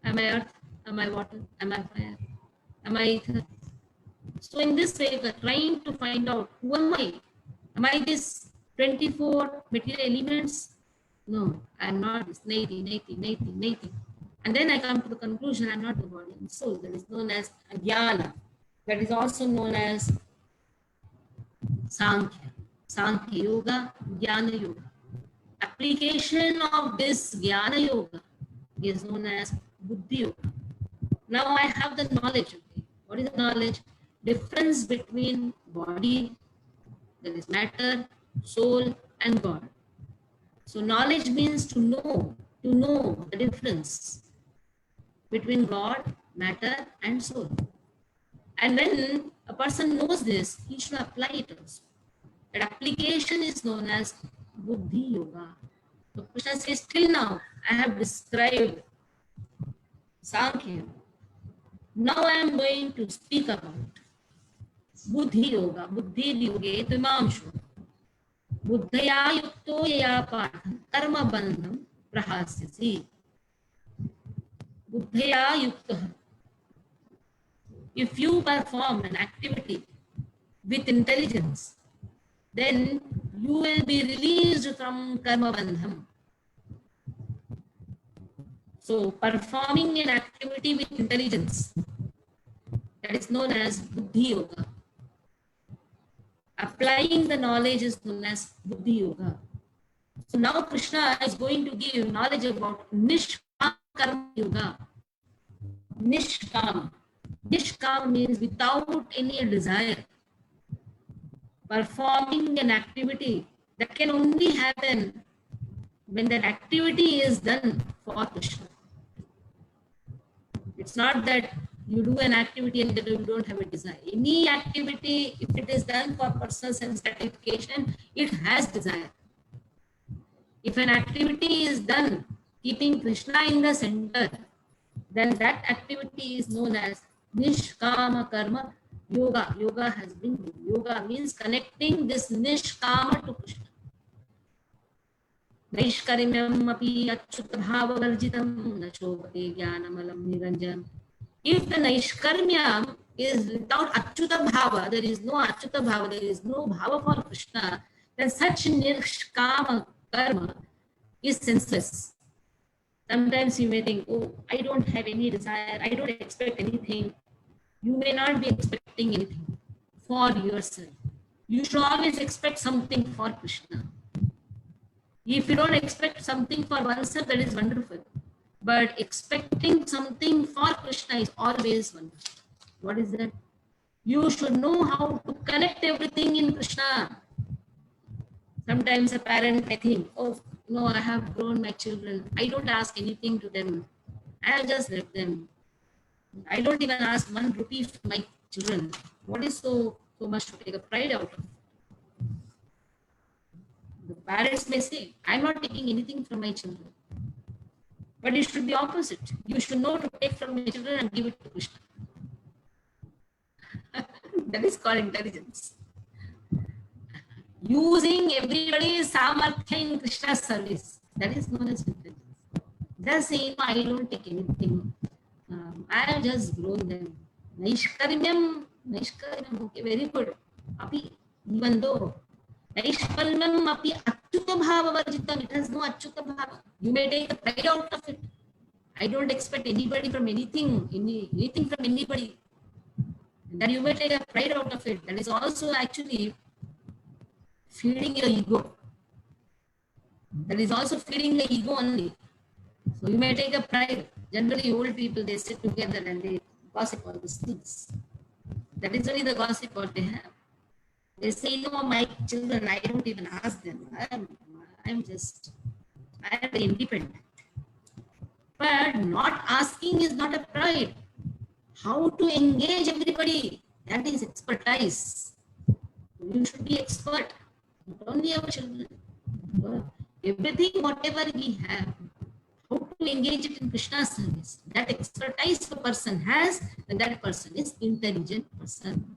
Am I earth? Am I water? Am I fire? Am I ether? So in this way, we are trying to find out who am I? Am I this 24 material elements? No, I am not this nati. And then I come to the conclusion I am not the body and soul. That is known as jnana. That is also known as Sankhya. Sankhya Yoga, Jnana Yoga. Application of this Jnana Yoga is known as Buddhi Yoga. Now I have the knowledge. Okay. What is the knowledge? Difference between body, that is matter, soul, and God. So knowledge means to know the difference between God, matter, and soul. And when a person knows this, he should apply it also. That application is known as Buddhi Yoga. So Krishna says, till now I have described Sankhya. Now I am going to speak about Buddhi Yoga. Buddhi Yoge Timamshu. Buddhaya yukto yaya patham karma bandham prahasyasi. Buddhaya yukta. If you perform an activity with intelligence, then you will be released from karma bandham. So performing an activity with intelligence, that is known as Buddhi Yoga. Applying the knowledge is known as Buddhi Yoga. So now Krishna is going to give knowledge about Nishkam Karma Yoga. Nishkam. Nishkam means without any desire. Performing an activity that can only happen when that activity is done for Krishna. It's not that you do an activity and then you don't have a desire. Any activity, if it is done for personal sense gratification, it has desire. If an activity is done keeping Krishna in the center, then that activity is known as Nishkama Karma Yoga. Yoga has been given. Yoga means connecting this Nishkama to Krishna. Naishkarimyam api achyuta bhava varjitam na shobhate jnanamalam niranjan. If the Naishkarmyam is without achyuta bhava, there is no achyuta bhava, there is no bhava for Krishna, then such nishkama karma is senseless. Sometimes you may think, oh, I don't have any desire, I don't expect anything. You may not be expecting anything for yourself. You should always expect something for Krishna. If you don't expect something for oneself, that is wonderful. But expecting something for Krishna is always wonderful. What is that? You should know how to connect everything in Krishna. Sometimes a parent may think, oh, no, I have grown my children. I don't ask anything to them. I have just left them. I don't even ask 1 rupee from my children. What is so much to take a pride out of? The parents may say, I'm not taking anything from my children. But it should be opposite. You should know to take from your children and give it to Krishna. That is called intelligence. Using everybody's samarthya in Krishna's service. That is known as intelligence. Just saying, I don't take anything. I have just grown them. Naishkarimyam, okay, very good. Api, even though Naishkarimyam api achyuta bhava varjitam, it has no achyuta bhava. You may take the pride out of it. I don't expect anybody from anything from anybody. Then you may take a pride out of it. That is also actually feeding your ego. That is also feeding the ego only. So you may take a pride. Generally, old people, they sit together and they gossip all these things. That is only the gossip what they have. They say, no, my children, I don't even ask them. I am independent. But not asking is not a pride. How to engage everybody, that is expertise. You should be expert. Not only our children. Everything, whatever we have, how to engage it in Krishna's service. That expertise the person has, and that person is intelligent person.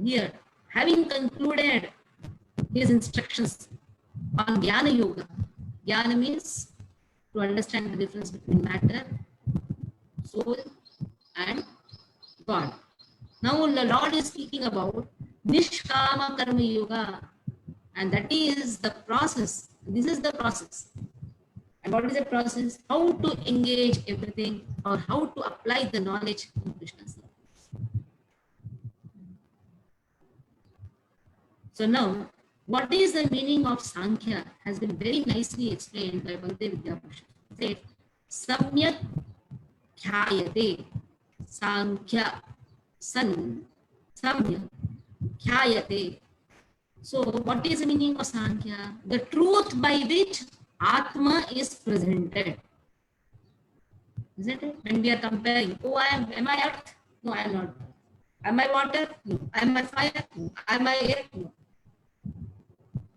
Here, having concluded his instructions on Jnana Yoga. Jnana means to understand the difference between matter, soul, and God. Now the Lord is speaking about Nishkama Karma Yoga, and that is the process. This is the process. And what is the process? How to engage everything, or how to apply the knowledge in Krishna's service. So now, what is the meaning of Sankhya has been very nicely explained by Bhakti Vidyabhushan. It says, Samyak Khyayate Sankhya San Samyak Khyayate. So what is the meaning of Sankhya? The truth by which Atma is presented. isn't it? When we are comparing, oh, am I earth? No, I am not. Am I water? No. Am I fire? No. Am I air? No.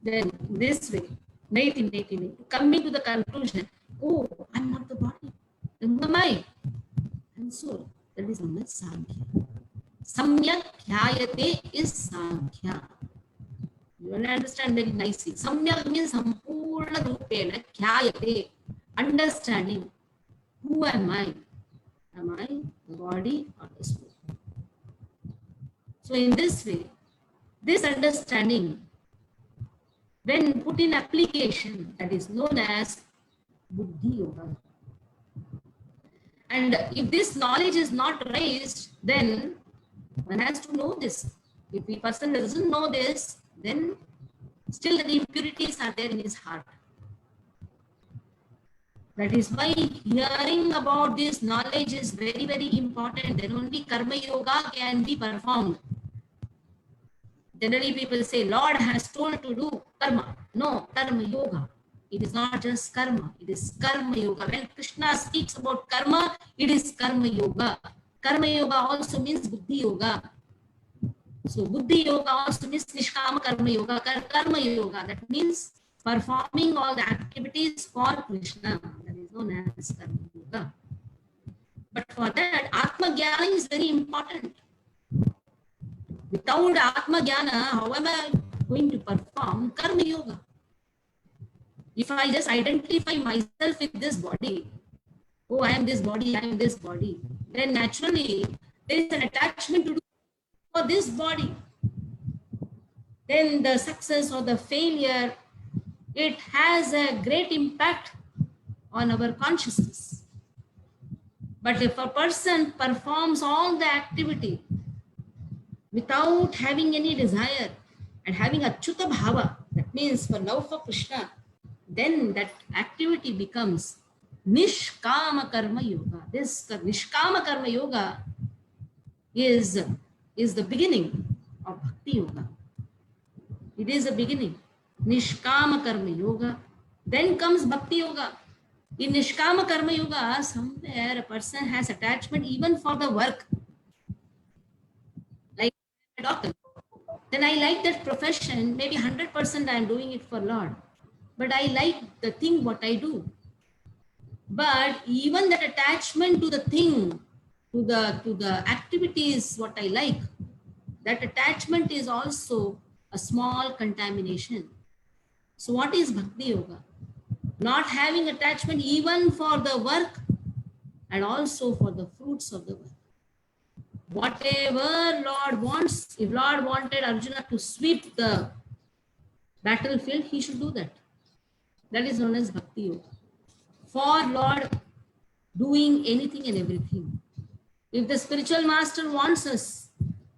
Then this way, coming to the conclusion, oh, I'm not the body. Then who am I? And so that is known as Sankhya. Samyak Khyayate is Sankhya. You will understand very nicely. Samyak means Sampurna Rupena Khyayate. Understanding. Who am I? Am I the body or the soul? So in this way, this understanding, when put in application, that is known as Buddhi Yoga. And if this knowledge is not raised, then one has to know this. If the person doesn't know this, then still the impurities are there in his heart. That is why hearing about this knowledge is very, very important. Then only Karma Yoga can be performed. Generally, people say, Lord has told to do karma. No, Karma Yoga. It is not just karma. It is Karma Yoga. When Krishna speaks about karma, it is Karma Yoga. Karma Yoga also means Buddhi Yoga. So Buddhi Yoga also means Nishkama Karma Yoga. Karma Yoga, that means performing all the activities for Krishna. That is known as Karma Yoga. But for that, Atma Jnana is very important. Without Atma Jnana, how am I going to perform Karma Yoga? If I just identify myself with this body, oh, I am this body, I am this body, then naturally there is an attachment to do for this body. Then the success or the failure, it has a great impact on our consciousness. But if a person performs all the activity without having any desire and having Achyuta Bhava, that means for love for Krishna, then that activity becomes Nishkama Karma Yoga. This Nishkama Karma Yoga is the beginning of Bhakti Yoga. It is the beginning. Nishkama Karma Yoga. Then comes Bhakti Yoga. In Nishkama Karma Yoga, somewhere a person has attachment even for the work. Like a doctor. Then I like that profession, maybe 100% I am doing it for Lord. But I like the thing what I do. But even that attachment to the thing, to the activities what I like, that attachment is also a small contamination. So what is Bhakti Yoga? Not having attachment even for the work and also for the fruits of the work. Whatever Lord wants, if Lord wanted Arjuna to sweep the battlefield, he should do that. That is known as Bhakti Yoga. For Lord doing anything and everything. If the spiritual master wants us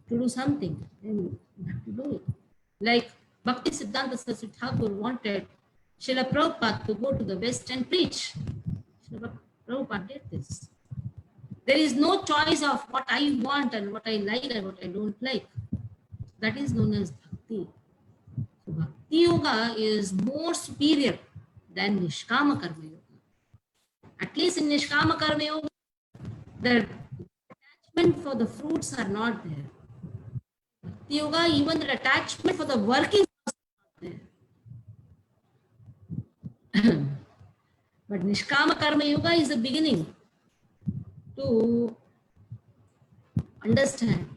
to do something, then we have to do it. Like Bhakti Siddhanta Saraswati Thakur wanted Srila Prabhupada to go to the West and preach. Srila Prabhupada did this. There is no choice of what I want and what I like and what I don't like. That is known as Bhakti. So Bhakti Yoga is more superior than Nishkama Karma Yoga. At least in Nishkama Karma Yoga, the attachment for the fruits are not there. Bhakti Yoga, even the attachment for the work is not there. But Nishkama Karma Yoga is the beginning to understand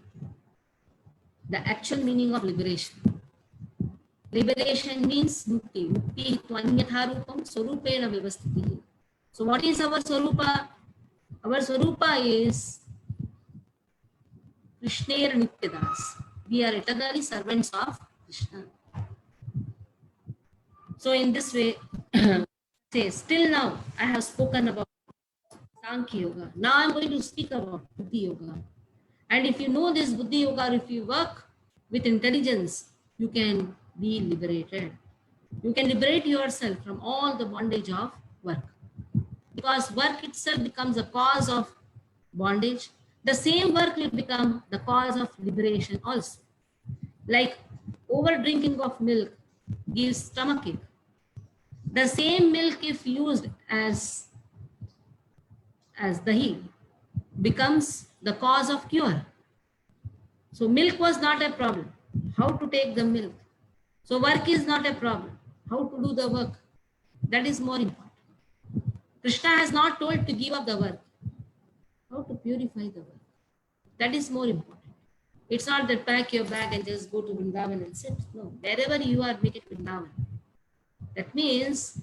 the actual meaning of liberation. Liberation means mukti. Mukti tvanyatha rupam swarupena vyavasthiti. So what is our swarupa? Our swarupa is Krishner Nityadas. We are eternally servants of Krishna. So in this way, say, still now I have spoken about Sankhya Yoga. Now I'm going to speak about Buddhi Yoga. And if you know this Buddhi Yoga, if you work with intelligence, you can be liberated. You can liberate yourself from all the bondage of work. Because work itself becomes a cause of bondage. The same work will become the cause of liberation also. Like over drinking of milk gives stomachache. The same milk, if used as as dahi becomes the cause of cure. So milk was not a problem. How to take the milk? So work is not a problem. How to do the work? That is more important. Krishna has not told to give up the work. How to purify the work? That is more important. It's not that pack your bag and just go to Vrindavan and sit. No, wherever you are, make it Vrindavan. That means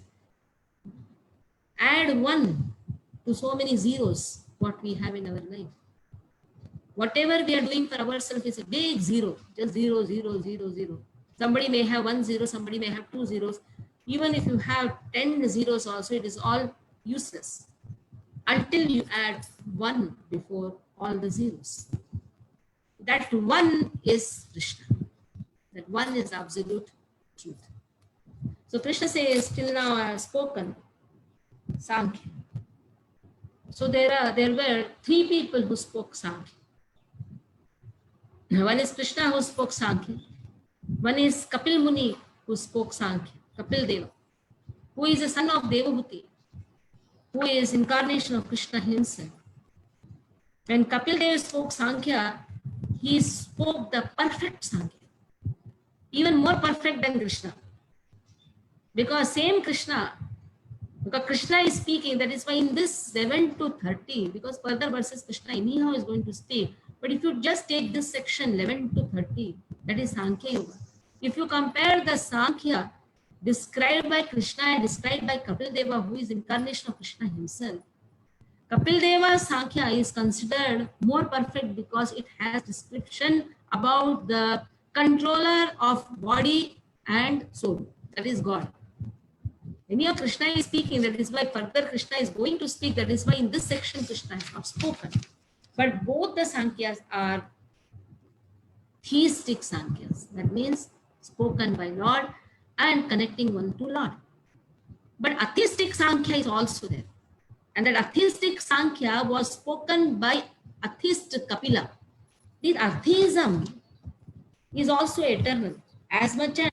add one to so many zeros what we have in our life. Whatever we are doing for ourselves is a big zero, just 0, 0, 0, 0. Somebody may have 1 0, somebody may have 2 zeros. Even if you have 10 zeros also, it is all useless until you add 1 before all the zeros. That 1 is Krishna. That 1 is absolute truth. So Krishna says, till now I have spoken Sankhya. So there were 3 people who spoke Sankhya. One is Krishna who spoke Sankhya. One is Kapil Muni who spoke Sankhya, Kapil Deva, who is the son of Devahuti, who is incarnation of Krishna himself. When Kapil Deva spoke Sankhya, he spoke the perfect Sankhya, even more perfect than Krishna. Because same Krishna, because Krishna is speaking, that is why in this 7 to 30, because further verses Krishna anyhow is going to speak. But if you just take this section 11 to 30, that is Sankhya Yoga. If you compare the Sankhya described by Krishna and described by Kapil Deva, who is incarnation of Krishna himself, Kapil Deva's Sankhya is considered more perfect because it has description about the controller of body and soul, that is God. When your Krishna is speaking, that is why further Krishna is going to speak, that is why in this section Krishna has not spoken. But both the Sankhyas are theistic Sankhyas. That means spoken by Lord and connecting one to Lord. But atheistic Sankhya is also there. And that atheistic Sankhya was spoken by atheist Kapila. This atheism is also eternal. As much as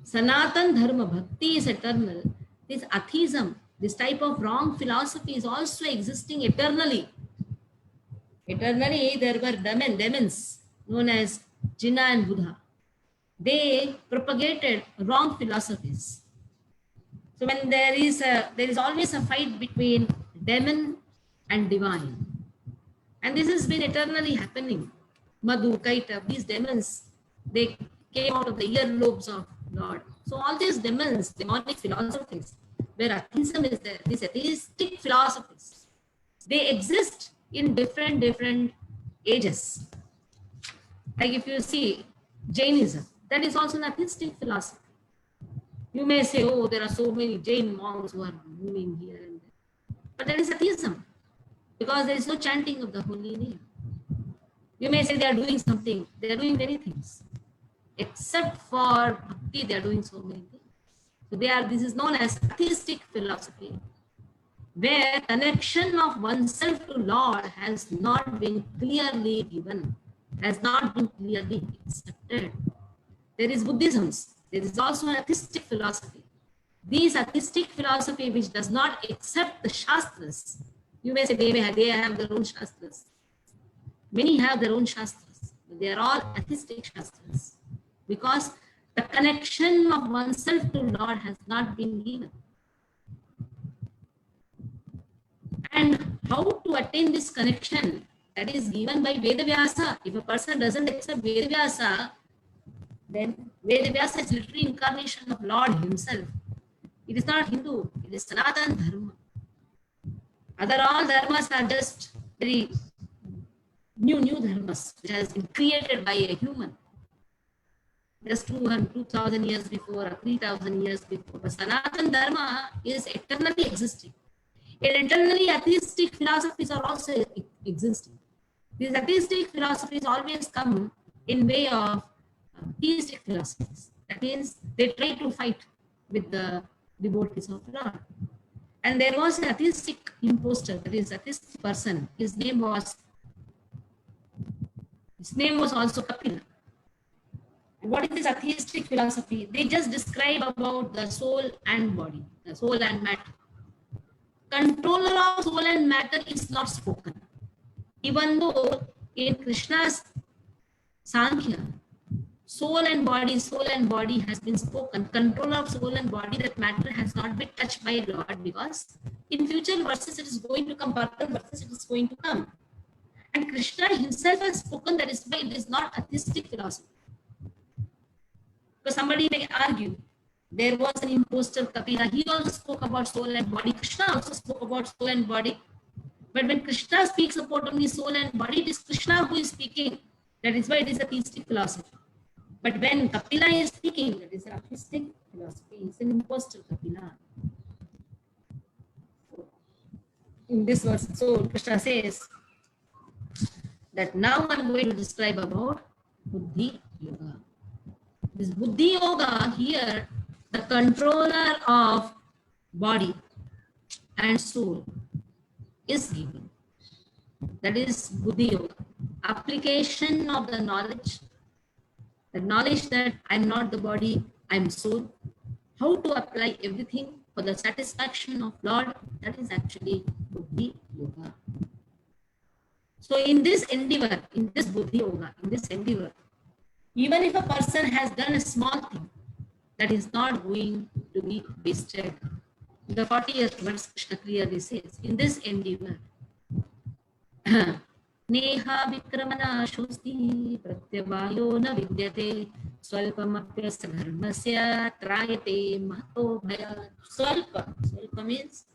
Sanatan Dharma Bhakti is eternal, this atheism, this type of wrong philosophy is also existing eternally. Eternally, there were demons known as Jinnah and Buddha. They propagated wrong philosophies. So when there is always a fight between demon and divine. And this has been eternally happening. Madhu, Kaita, these demons, they came out of the earlobes of Lord. So all these demons, demonic philosophies, where atheism is there, these atheistic philosophies, they exist in different ages. Like if you see Jainism, that is also an atheistic philosophy. You may say, oh, there are so many Jain monks who are moving here and there. But that is atheism, because there is no chanting of the holy name. You may say they are doing something. They are doing many things. Except for bhakti, they are doing so many things. So this is known as atheistic philosophy, where connection of oneself to Lord has not been clearly given, has not been clearly accepted. There is Buddhism. There is also an atheistic philosophy. These atheistic philosophy which does not accept the Shastras. You may say they have their own Shastras. Many have their own Shastras, but they are all atheistic Shastras. Because the connection of oneself to Lord has not been given. And how to attain this connection? That is given by Vedavyasa. If a person doesn't accept Vedavyasa, then Vedavyasa is literally incarnation of Lord himself. It is not Hindu, it is Sanatana Dharma. Other all dharmas are just very new dharmas, which has been created by a human. Just 2,000 years before or 3,000 years before. But Sanatana Dharma is eternally existing. And eternally atheistic philosophies are also existing. These atheistic philosophies always come in way of theistic philosophies. That means they try to fight with the devotees of Lord. And there was an atheistic impostor, that is atheistic person. His name was also Kapila. And what is this atheistic philosophy? They just describe about the soul and body, the soul and matter. controller of soul and matter is not spoken. Even though in Krishna's Sankhya, soul and body has been spoken. Control of soul and body, that matter has not been touched by Lord, because in future verses it is going to come, further verses it is going to come. And Krishna himself has spoken, that is why it is not a theistic philosophy. Because somebody may argue, there was an impostor Kapila, he also spoke about soul and body. Krishna also spoke about soul and body. But when Krishna speaks about only soul and body, it is Krishna who is speaking. That is why it is a theistic philosophy. But when Kapila is speaking, that is a theistic philosophy. It's an impostor Kapila. In this verse, so Krishna says that now I'm going to describe about Buddhi Yoga. This Buddhi Yoga here, the controller of body and soul is given. That is Buddhi Yoga. Application of the knowledge that I'm not the body, I'm soul. How to apply everything for the satisfaction of Lord, that is actually Buddhi Yoga. So in this endeavor, in this Buddhi Yoga, in this endeavor, even if a person has done a small thing, that is not going to be wasted. The 40th verse Krishna clearly says, in this endeavor, Neha vikramana shusti pratyavayo na vidyate swalpamapyasya dharmasya trayate mahato bhaya. Swalpa means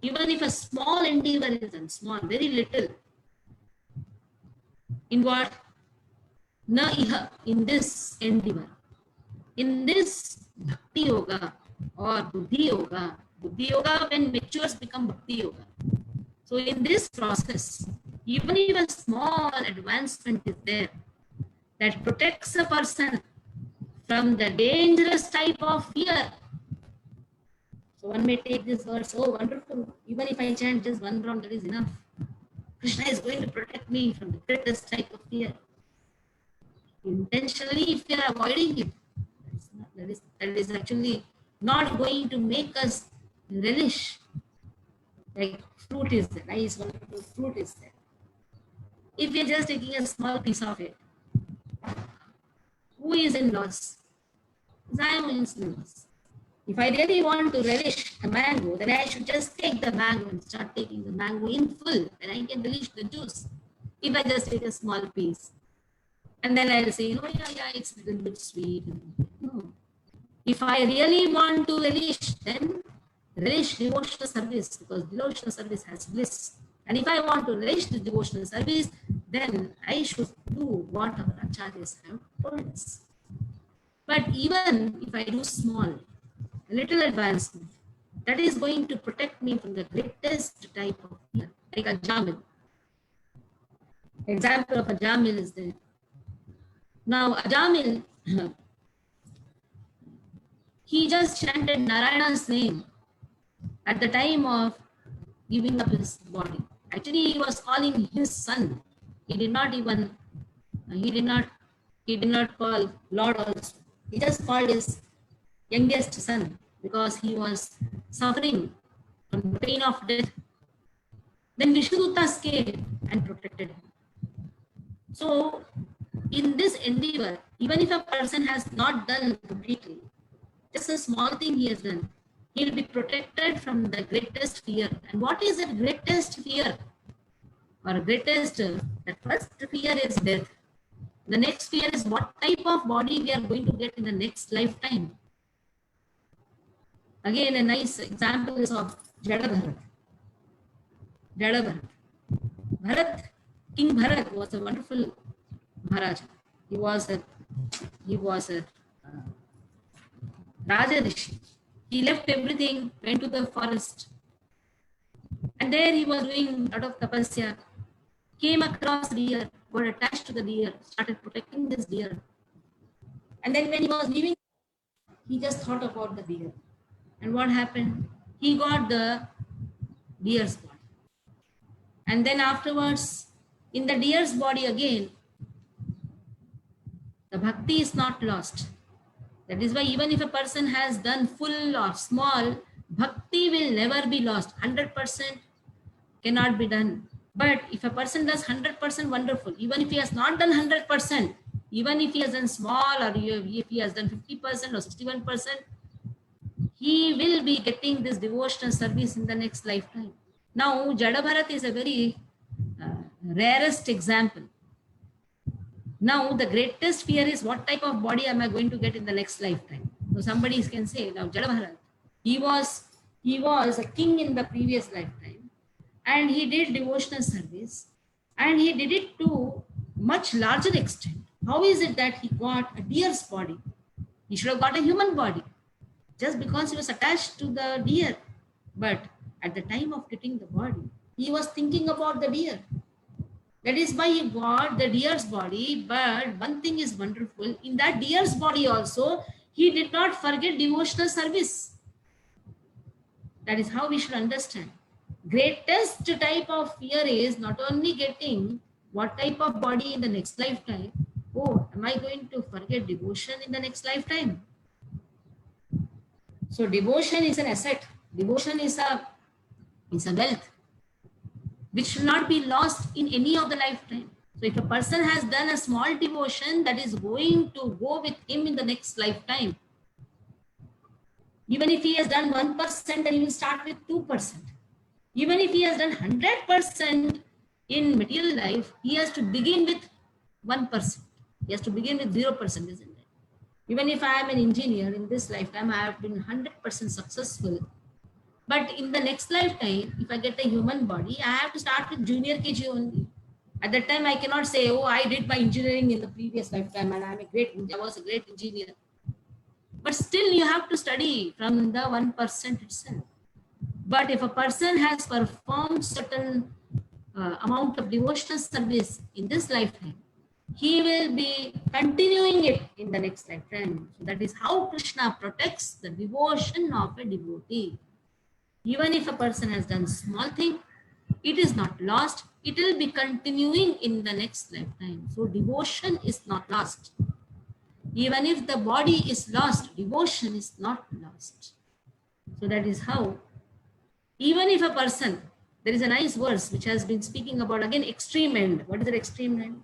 even if a small endeavor is done, small, very little, in what? Na iha, in this endeavor, in this bhakti yoga or buddhi yoga when matures become bhakti yoga. So in this process, even if a small advancement is there that protects a person from the dangerous type of fear. So one may take this verse, oh wonderful, even if I chant just one round, that is enough. Krishna is going to protect me from the greatest type of fear. Intentionally, if we are avoiding it, that is actually not going to make us relish. Like fruit is there, nice wonderful fruit is there. If we are just taking a small piece of it, who is in loss? I am in loss. If I really want to relish a mango, then I should just take the mango and start taking the mango in full, then I can relish the juice. If I just take a small piece, and then I'll say, oh yeah, it's a little bit sweet. No. If I really want to relish, then relish devotional service, because devotional service has bliss. And if I want to relish the devotional service, then I should do what our acharyas have told us. But even if I do small, a little advancement, that is going to protect me from the greatest type of fear, like a jamil. Example of a jamil is there. Now, a jamil, he just chanted Narayana's name at the time of giving up his body. Actually, he was calling his son. He did not call Lord also. He just called his youngest son because he was suffering from the pain of death. Then Vishudutas came and protected him. So, in this endeavor, even if a person has not done completely, just a small thing he has done, he will be protected from the greatest fear. And what is the greatest fear? Or greatest, the first fear is death. The next fear is what type of body we are going to get in the next lifetime. Again, a nice example is of Jada Bharat. King Bharat was a wonderful Maharaja. He was a Raja Rishi. He left everything, went to the forest, and there he was doing a lot of tapasya. Came across deer, got attached to the deer, started protecting this deer. And then when he was leaving, he just thought about the deer. And what happened? He got the deer's body. And then afterwards, in the deer's body again, the bhakti is not lost. That is why even if a person has done full or small, Bhakti will never be lost. 100% cannot be done. But if a person does 100%, wonderful. Even if he has not done 100%, even if he has done small, or if he has done 50% or 61%, he will be getting this devotional service in the next lifetime. Now, Jada Bharat is a very rarest example. Now, the greatest fear is what type of body am I going to get in the next lifetime? So somebody can say, now Jada Bharat, he was a king in the previous lifetime, and he did devotional service, and he did it to much larger extent. How is it that he got a deer's body? He should have got a human body, just because he was attached to the deer. But at the time of getting the body, he was thinking about the deer. That is why he got the deer's body. But one thing is wonderful, in that deer's body also, he did not forget devotional service. That is how we should understand. Greatest type of fear is not only getting what type of body in the next lifetime. Oh, am I going to forget devotion in the next lifetime? So devotion is an asset. Devotion is a wealth which should not be lost in any of the lifetime. So if a person has done a small devotion, that is going to go with him in the next lifetime. Even if he has done 1%, then he will start with 2%. Even if he has done 100% in material life, he has to begin with 1%. He has to begin with 0%, isn't it? Even if I am an engineer in this lifetime, I have been 100% successful. But in the next lifetime, if I get a human body, I have to start with junior KG only. At that time, I cannot say, oh, I did my engineering in the previous lifetime and I was a great engineer. But still, you have to study from the 1% itself. But if a person has performed certain amount of devotional service in this lifetime, he will be continuing it in the next lifetime. So that is how Krishna protects the devotion of a devotee. Even if a person has done small thing, it is not lost. It will be continuing in the next lifetime. So devotion is not lost. Even if the body is lost, devotion is not lost. So that is how, even if a person, there is a nice verse which has been speaking about, again, extreme end. What is the extreme end?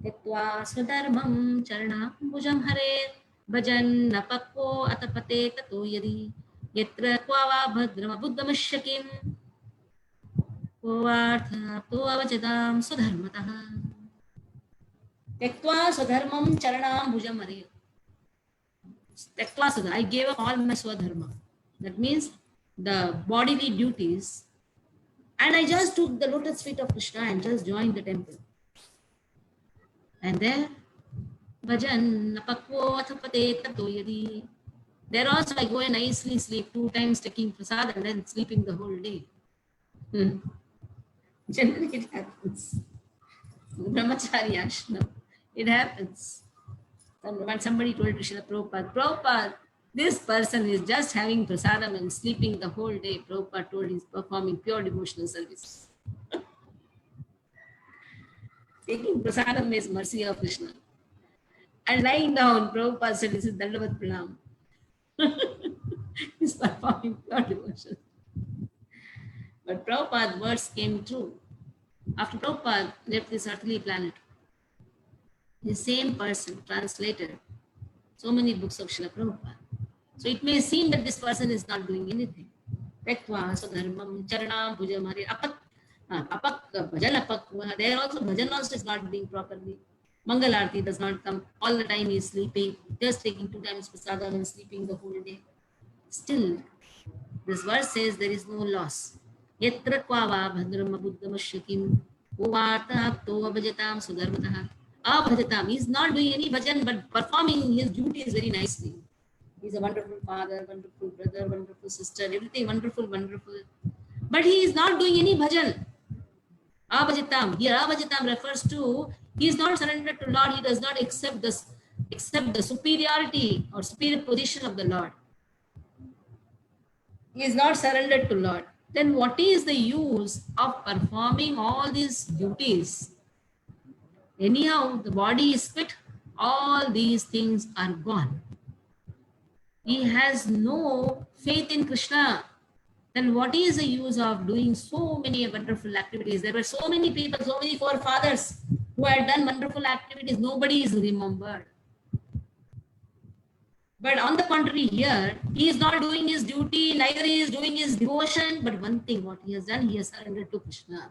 Tetva swadharmam charnambujam hare bhajan napakko atapate tato yadi yatra kvava bhadram buddhamashyakim kovartha to avajadam swadharmataha. Tektva swadharmam charnambujam hare. Tektva swadharmam, I gave up all my swadharma. That means the bodily duties, and I just took the lotus feet of Krishna and just joined the temple. And there, bhajan napakvo athapate tato yadi. There also I go and nicely sleep 2 times, taking prasad and then sleeping the whole day. Generally it happens. Brahmachari ashram, it happens. And when somebody told Srila Prabhupada, this person is just having prasadam and sleeping the whole day. Prabhupada told he's performing pure devotional service. Taking prasadam is mercy of Krishna. And lying down, Prabhupada said, this is Dandavat Pranam. He's performing pure devotion. But Prabhupada's words came true. After Prabhupada left this earthly planet, the same person translated so many books of Srila Prabhupada. So it may seem that this person is not doing anything. Tektva swadharmam charanam bhujamari apak bhajan apakva. There also bhajan also is not being properly. Mangalarti does not come. All the time he is sleeping, just taking 2 times prasadam and sleeping the whole day. Still, this verse says there is no loss. Yatra kvava bhadram buddhamashyakim uvarta to abhajatam sudharmataha. Abhajatam, he is not doing any bhajan but performing his duties very nicely. He is a wonderful father, wonderful brother, wonderful sister, everything wonderful, wonderful. But he is not doing any bhajan. Abhajatam. Here Abhajatam refers to he is not surrendered to Lord. He does not accept the superiority or superior position of the Lord. He is not surrendered to Lord. Then what is the use of performing all these duties? Anyhow, the body is fit. All these things are gone. He has no faith in Krishna. then what is the use of doing so many wonderful activities? There were so many people, so many forefathers who had done wonderful activities. Nobody is remembered. But on the contrary, here, he is not doing his duty, neither he is doing his devotion. But one thing, what he has done, he has surrendered to Krishna.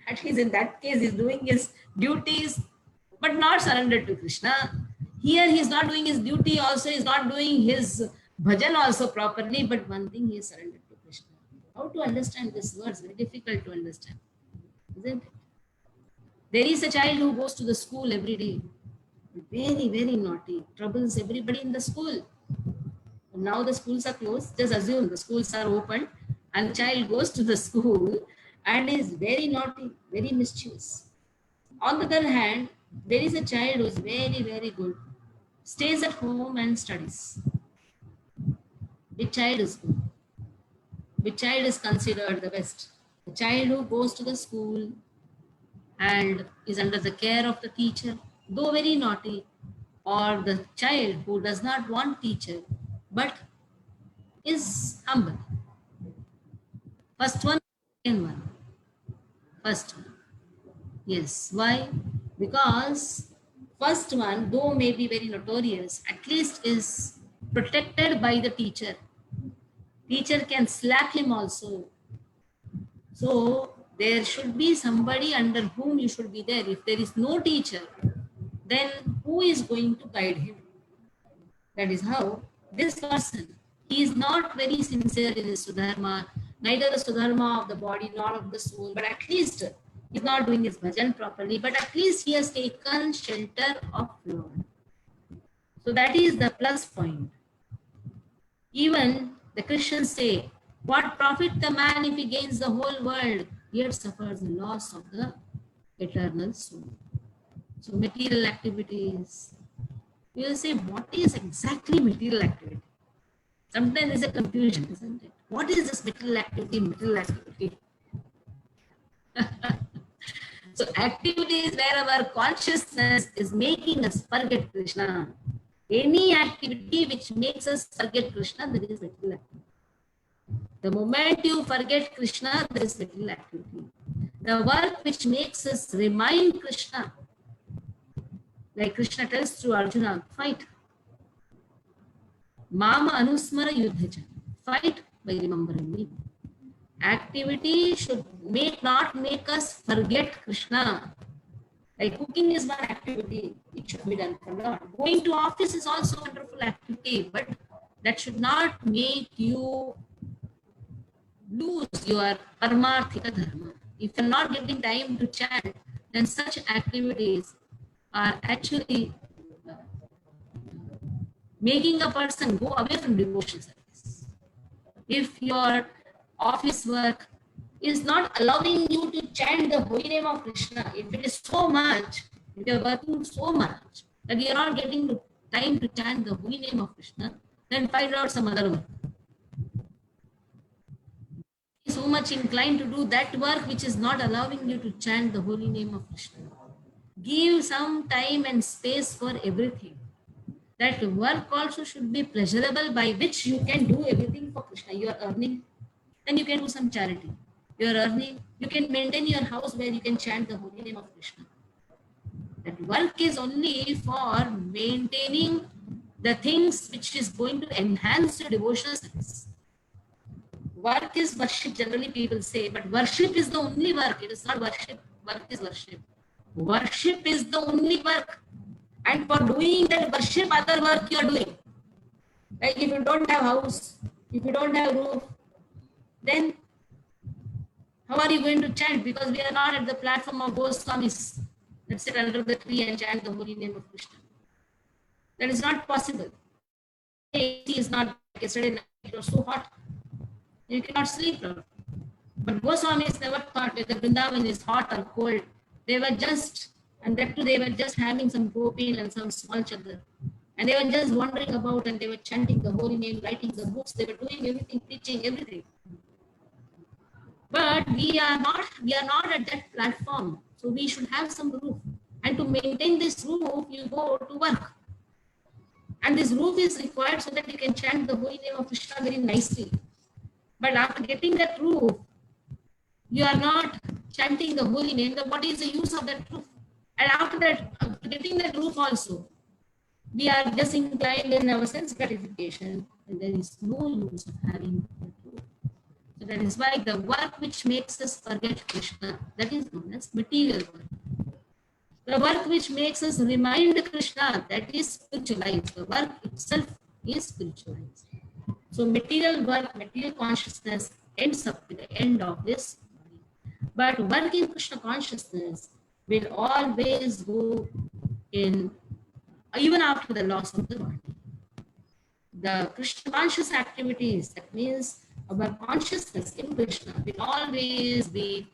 At least in that case, he is doing his duties, but not surrendered to Krishna. Here, he is not doing his duty also, he is not doing his bhajan also properly, but one thing, he is surrendered to Krishna. How to understand this words? Very difficult to understand, isn't it? There is a child who goes to the school every day. Very, very naughty, troubles everybody in the school. Now the schools are closed. Just assume the schools are open and the child goes to the school and is very naughty, very mischievous. On the other hand, there is a child who is very, very good, stays at home and studies. Which child is good? Which child is considered the best? The child who goes to the school and is under the care of the teacher, though very naughty, or the child who does not want teacher but is humble. First one, second one. First one. Yes. Why? Because first one, though may be very notorious, at least is protected by the teacher. Teacher can slap him also. So there should be somebody under whom you should be there. If there is no teacher, then who is going to guide him? That is how this person, he is not very sincere in his Sudharma, neither the Sudharma of the body nor of the soul, but at least he is not doing his bhajan properly, but at least he has taken shelter of Lord. So that is the plus point. Even the Christians say, what profit the man if he gains the whole world, yet suffers the loss of the eternal soul? So material activities, you will say, what is exactly material activity? Sometimes there's a confusion, isn't it? What is this material activity, material activity? So activity is where our consciousness is making us forget Krishna. Any activity which makes us forget Krishna, that is material activity. The moment you forget Krishna, there is material activity. The work which makes us remind Krishna, like Krishna tells to Arjuna, fight. Mama anusmara yuddhacha. Fight by remembering me. Activity should not make us forget Krishna. Like cooking is one activity, it should be done for Lord. Going to office is also a wonderful activity, but that should not make you lose your paramarthika dharma. If you're not getting time to chant, then such activities are actually making a person go away from devotion service. If your office work is not allowing you to chant the holy name of Krishna, if it is so much, if you are working so much that you are not getting time to chant the holy name of Krishna, then find out some other work. So much inclined to do that work which is not allowing you to chant the holy name of Krishna. Give some time and space for everything. That work also should be pleasurable, by which you can do everything for Krishna. You are earning, then you can do some charity. You are earning, you can maintain your house where you can chant the holy name of Krishna. That work is only for maintaining the things which is going to enhance your devotional service. Work is worship, generally people say, but worship is the only work. It is not worship. Work is worship. Worship is the only work. And for doing that worship, other work you are doing. Like if you don't have house, if you don't have roof, then how are you going to chant? Because we are not at the platform of Goswamis. Let's sit under the tree and chant the holy name of Krishna. That is not possible. AC is not, yesterday night it was so hot. You cannot sleep. But Goswamis never thought whether Vrindavan is hot or cold. They were just, and that too, they were just having some gopin and some small chadar. And they were just wandering about and they were chanting the holy name, writing the books. They were doing everything, teaching everything. But we are not at that platform. So we should have some roof. And to maintain this roof, you go to work. And this roof is required so that you can chant the holy name of Krishna very nicely. But after getting that roof, you are not chanting the holy name. Then what is the use of that roof? And after that, after getting that roof also, we are just inclined in our sense gratification, and there is no use of having that roof. So that is why the work which makes us forget Krishna, that is known as material work. The work which makes us remind Krishna, that is spiritualized. The work itself is spiritualized. So material work, material consciousness ends up with the end of this body. But work in Krishna consciousness will always go in, even after the loss of the body. The Krishna conscious activities, that means our consciousness in Krishna will always be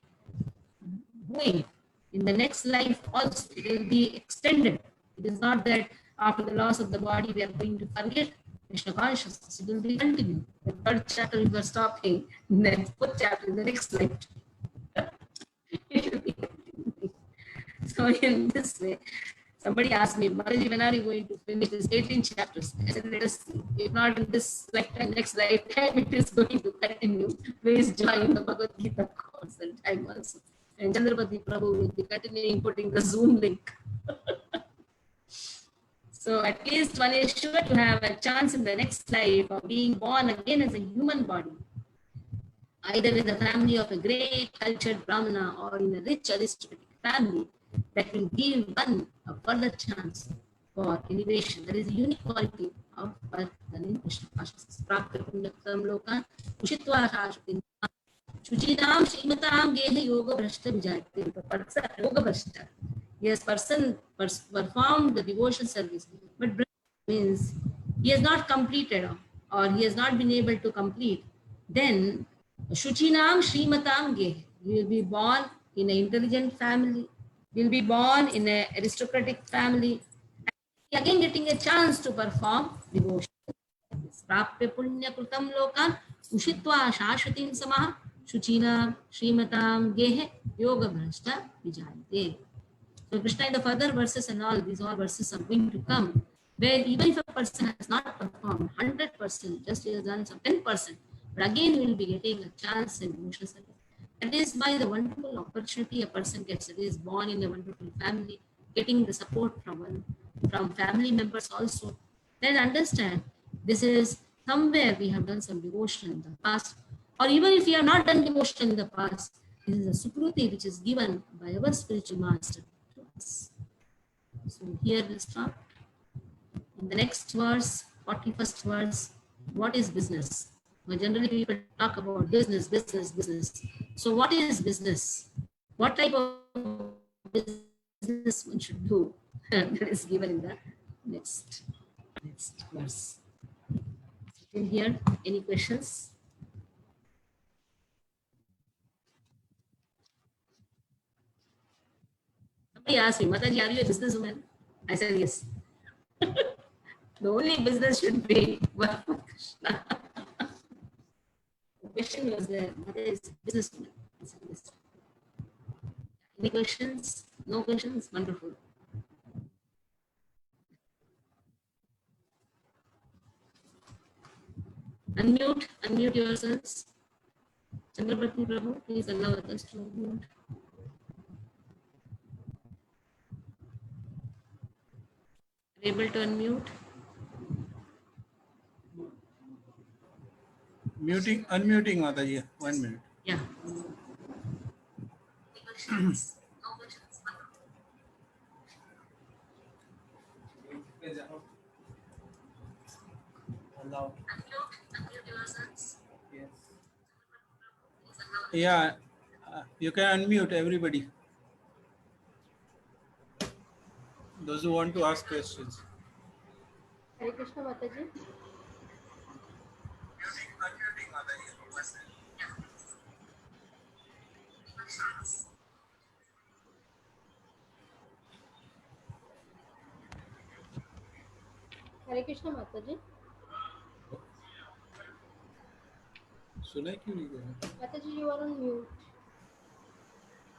going. In the next life also, it will be extended. It is not that after the loss of the body we are going to forget Krishna consciousness. It will be continued. The third chapter we were stopping, then fourth chapter in the next life. It will be continuing. So in this way, somebody asked me, Mataji, when are you going to finish this 18 chapters? I said, let us see. If not in this lifetime, next lifetime, it is going to continue. Please join the Bhagavad Gita course and time also. And Chandrapati Prabhu will be continuing putting the Zoom link. So at least one is sure to have a chance in the next life of being born again as a human body, either in the family of a great cultured Brahmana or in a rich aristocratic family, that will give one a further chance for elevation. That is a unique quality of birth in Krishna consciousness. Prapta punyakam lokan ushitva shashvatin Shuchidam Shrimatam Geha Yoga Brashta Vijayate. The person Yoga Brashta. Yes, person performed the devotion service, but means he has not completed or he has not been able to complete. Then Shuchinam Shrimatam Geha. He will be born in an intelligent family. He will be born in an aristocratic family. Again, getting a chance to perform devotion. Prapya punya krutam lokan ushitva shashvatim samah Shuchina Srimatam Gehe Yoga Bhrashta Vijayate. So Krishna in the further verses and all, these all verses are going to come, where even if a person has not performed 100%, just he has done some 10%, but again he will be getting a chance in devotion service. That is by the wonderful opportunity a person gets. It is born in a wonderful family, getting the support from family members also. Then understand this is somewhere we have done some devotion in the past, or even if we have not done devotion in the past, this is a sukruti which is given by our spiritual master to us. So here we'll stop. In the next verse, 41st verse, what is business? Well, generally people talk about business. So what is business? What type of business one should do? That is given in the next verse. In here, any questions? Somebody asked me, Mataji, are you a businesswoman? I said yes. The only business should be work for Krishna. The question was there, Mother is businesswoman. I said yes. Any questions? No questions? Wonderful. Unmute yourselves. Chandrapati Prabhu, please allow others to unmute. Able to unmute? Unmuting, Mataji. 1 minute. Yeah. Unmute yourselves. Yes. Yeah, you can unmute everybody. Those who want to ask questions. Hare Krishna Mataji. Unmuting, Mataji. Hare Krishna Mataji. सुना क्यों नहीं गया? Mataji, you are on mute.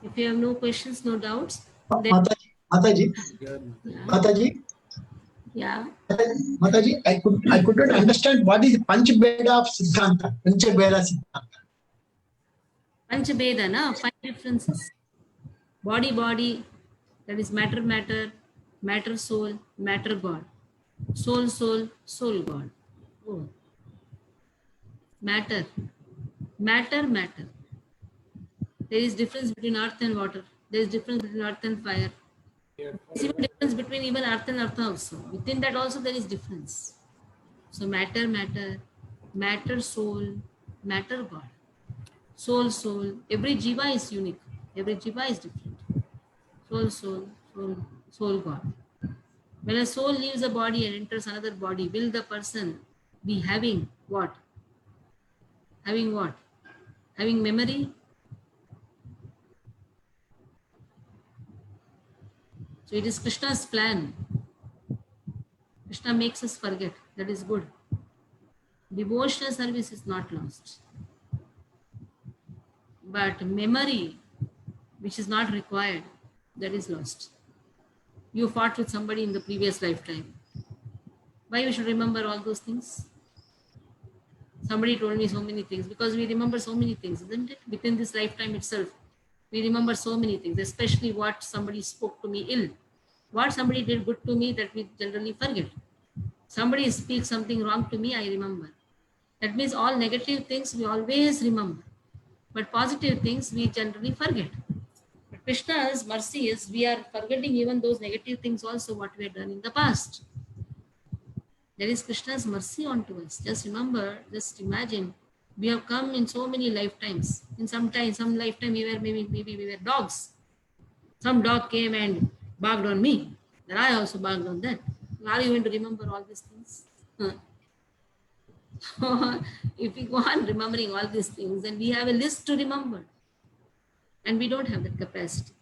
If you have no questions, no doubts, then Mataji, Yeah. Mataji, Yeah. Mataji, I could not understand what is Panchbeda of Siddhanta. Panchbeda Siddhanta. Panchabeda, na 5 differences. Body, body, that is matter, matter, matter, soul, matter, God. Soul, soul, soul, God. Oh. Matter, matter, matter. There is difference between earth and water. There is difference between earth and fire. There is even difference between even earth and earth also. Within that also there is difference. So matter, matter, matter, soul, matter, God. Soul, soul. Every jiva is unique. Every jiva is different. Soul, soul, soul, soul, God. When a soul leaves a body and enters another body, will the person be having what? Having what? Having memory? So it is Krishna's plan. Krishna makes us forget. That is good. Devotional service is not lost. But memory, which is not required, that is lost. You fought with somebody in the previous lifetime. Why we should remember all those things? Somebody told me so many things, because we remember so many things, isn't it? Within this lifetime itself, we remember so many things, especially what somebody spoke to me ill, what somebody did good to me, that we generally forget. Somebody speaks something wrong to me, I remember. That means all negative things we always remember, but positive things we generally forget. But Krishna's mercy is we are forgetting even those negative things also, what we have done in the past. There is Krishna's mercy onto us. Just remember, just imagine, we have come in so many lifetimes. In some lifetime we were maybe we were dogs. Some dog came and barked on me. Then I also barked on that. Are you going to remember all these things? If we go on remembering all these things, then we have a list to remember. And we don't have that capacity.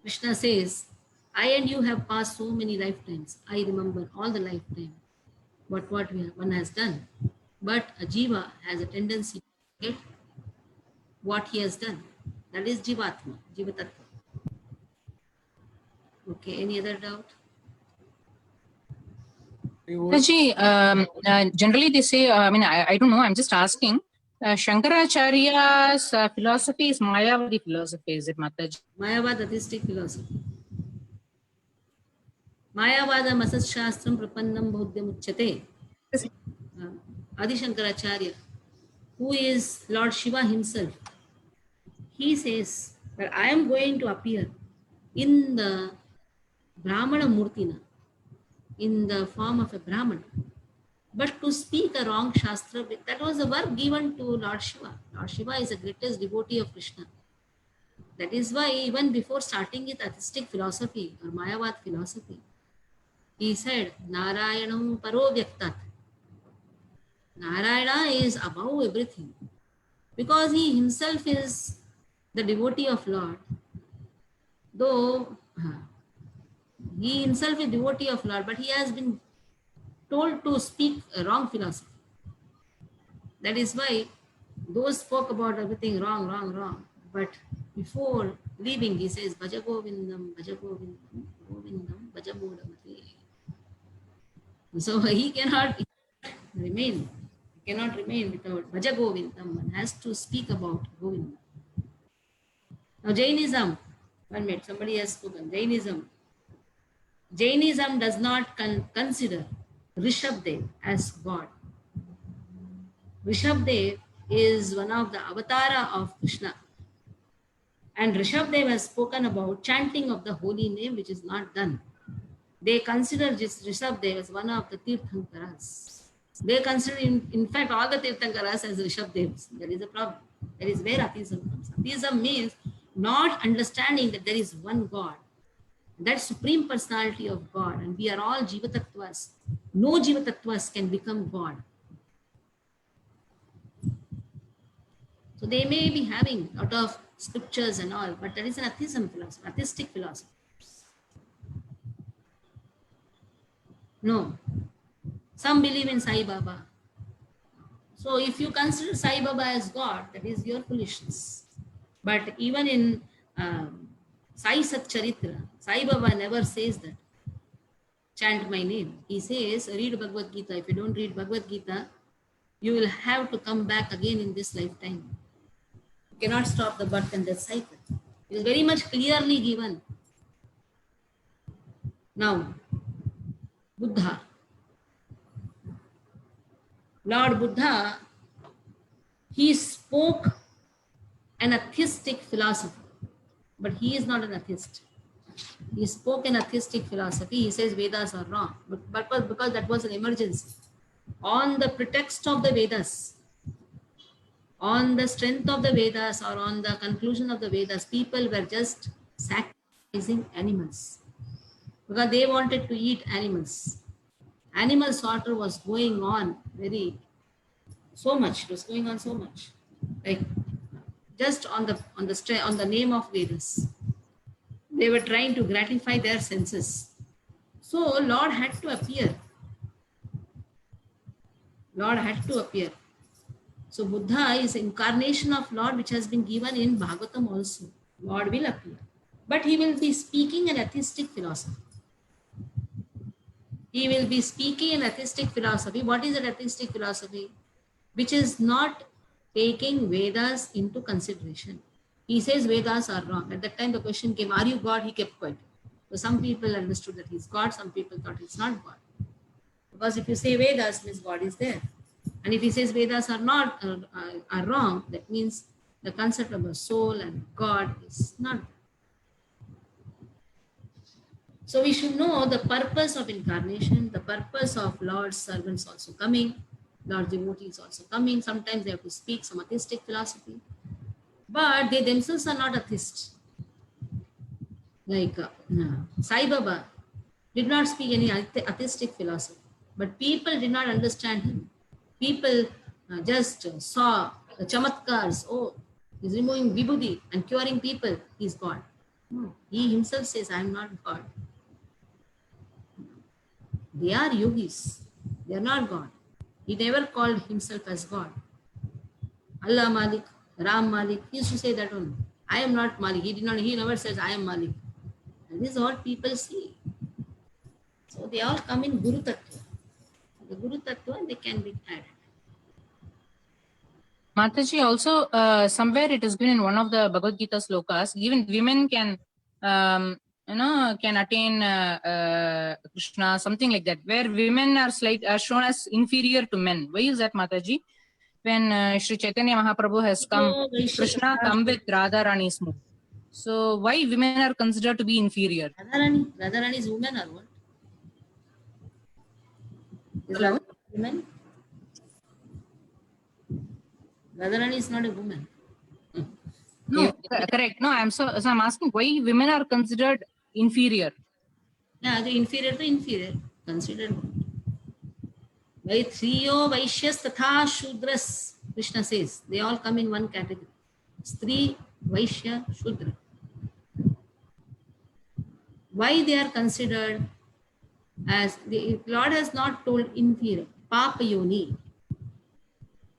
Krishna says, I and you have passed so many lifetimes. I remember all the lifetime, what one has done. But a jiva has a tendency to forget what he has done. That is jivatma, jivatattva. Okay, any other doubt? Mataji, generally they say, I don't know, I'm just asking. Shankaracharya's philosophy is Mayavadi philosophy, is it, Mataji? Mayavad atheistic philosophy. Mayavada masat shastram prapannam bauddhyam uchyate. Adi Shankaracharya, who is Lord Shiva himself, he says that I am going to appear in the Brahmana Murtina, in the form of a Brahman. But to speak a wrong Shastra, that was a work given to Lord Shiva. Lord Shiva is the greatest devotee of Krishna. That is why even before starting with atheistic philosophy or Mayavad philosophy, he said, Narayanam paro vyaktat. Narayana is above everything. Because he himself is the devotee of Lord. Though he himself is devotee of Lord, but he has been told to speak a wrong philosophy. That is why those spoke about everything wrong, wrong, wrong. But before leaving, he says, Bhaja Govindam, Bhaja Govindam, Govindam, Bhaja Bodhamati. So he cannot remain. He cannot remain without Bhaja Govindam. One has to speak about Govindam. Now Jainism, one minute, somebody has spoken. Jainism does not consider Rishabdev as God. Rishabdev is one of the avatara of Krishna. And Rishabdev has spoken about chanting of the holy name, which is not done. They consider Rishabdev as one of the Tirthankaras. They consider, in fact, all the Tirthankaras as Rishabdevs. There is a problem. That is where atheism comes. Atheism means not understanding that there is one God. That supreme personality of God. And we are all Jivatattvas. No Jivatattvas can become God. So they may be having a lot of scriptures and all, but there is an atheism philosophy, atheistic philosophy. No. Some believe in Sai Baba. So if you consider Sai Baba as God, that is your foolishness. But even in Sai Sat Charitra, Sai Baba never says that. chant my name. He says, read Bhagavad Gita. If you don't read Bhagavad Gita, you will have to come back again in this lifetime. You cannot stop the birth and death cycle. It is very much clearly given. Now, Buddha. Lord Buddha, he spoke an atheistic philosophy, but he is not an atheist. He spoke an atheistic philosophy. He says Vedas are wrong, but because that was an emergency. On the pretext of the Vedas, on the strength of the Vedas, or on the conclusion of the Vedas, people were just sacrificing animals because they wanted to eat animals. Animal slaughter was going on so much. It was going on so much, like just on the name of Vedas. They were trying to gratify their senses. So Lord had to appear. Lord had to appear. So Buddha is incarnation of Lord, which has been given in Bhagavatam also. Lord will appear, but he will be speaking an atheistic philosophy. He will be speaking an atheistic philosophy. What is an atheistic philosophy? Which is not taking Vedas into consideration. He says Vedas are wrong. At that time the question came, are you God? He kept quiet. So some people understood that he's God, some people thought he's not God. Because if you say Vedas, means God is there. And if he says Vedas are wrong, that means the concept of a soul and God is not there. So we should know the purpose of incarnation, the purpose of Lord's servants also coming, Lord's devotees also coming. Sometimes they have to speak some atheistic philosophy, but they themselves are not atheists. Like Sai Baba did not speak any atheistic philosophy, but people did not understand him. People just saw the chamatkars. Oh, he's removing vibhuti and curing people. He's God. No, he himself says, I am not God. They are yogis. They are not God. He never called himself as God. Allah Malik, Ram Malik. He used to say that only. I am not Malik. He never says I am Malik. And this is what people see. So they all come in Guru Tattva. The Guru Tattva, they can be added. Mataji, also somewhere it is given in one of the Bhagavad Gita slokas, even women can attain Krishna, something like that, where women are shown as inferior to men. Why is that, Mataji? When Sri Chaitanya Mahaprabhu has come, Krishna come with Radharani's mood. So why women are considered to be inferior? Radharani is woman or what? Is Radharani woman? Radharani is not a woman. No, correct. No, so I'm asking why women are considered inferior. Yeah, the inferior to inferior. Considered. Striyo Vaishyas Tatha Shudras, Krishna says. They all come in one category. Stri, Vaishya, Shudra. Why they are considered as, the Lord has not told inferior. Papa Yoni.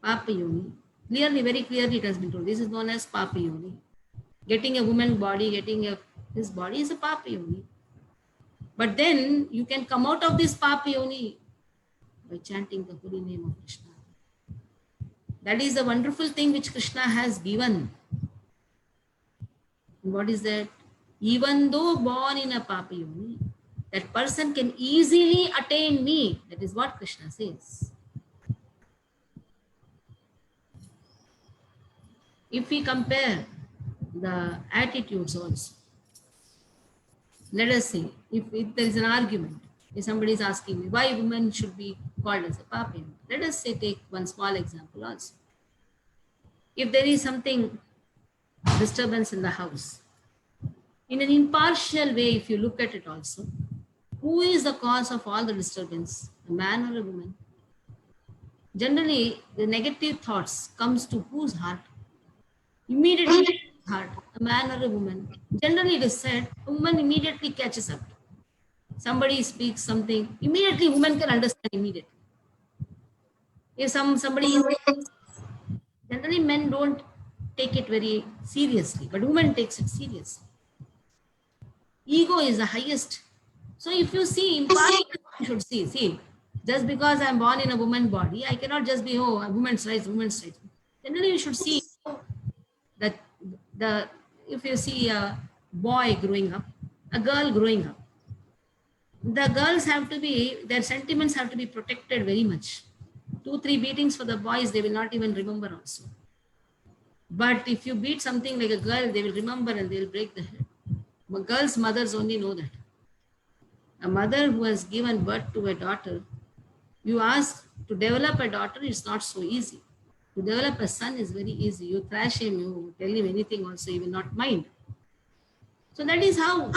Papa Yoni. Clearly, very clearly it has been told. This is known as Papa Yoni. Getting a woman's body, his body is a Papa Yoni. But then you can come out of this Papa Yoni by chanting the holy name of Krishna. That is the wonderful thing which Krishna has given. And what is that? Even though born in a Papa Yoni, that person can easily attain me. That is what Krishna says. If we compare the attitudes also, let us say, if there is an argument, if somebody is asking me why women should be called as a Papa Yoni, let us say take one small example also. If there is something disturbance in the house, in an impartial way, if you look at it also, who is the cause of all the disturbance, a man or a woman? Generally, the negative thoughts comes to whose heart? Immediately heart, a man or a woman. Generally it is said, a woman immediately catches up. Somebody speaks something, immediately woman can understand immediately. If somebody, generally men don't take it very seriously, but woman takes it seriously. Ego is the highest. So if you see impartial, you should see. Just because I'm born in a woman body, I cannot just be, oh, women's rights, women's rights. Generally, you should see that the if you see a boy growing up, a girl growing up, the girls have to be, their sentiments have to be protected very much. 2-3 beatings for the boys, they will not even remember also. But if you beat something like a girl, they will remember and they will break the head. But girls' mothers only know that. A mother who has given birth to a daughter, you ask to develop a daughter, it's not so easy. To develop a son is very easy. You thrash him, you tell him anything also, he will not mind. So that is how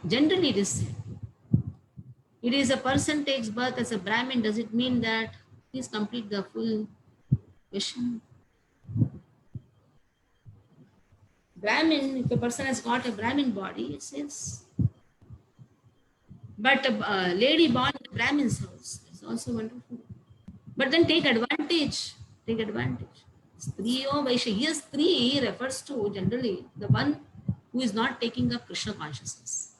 generally it is said. It is a person takes birth as a Brahmin, does it mean that please complete the full question? Brahmin, if a person has got a Brahmin body, it says, but a lady born in a Brahmin's house is also wonderful. But then take advantage. Take advantage. Striyo Vaishya. Here, Stri refers to generally the one who is not taking up Krishna consciousness.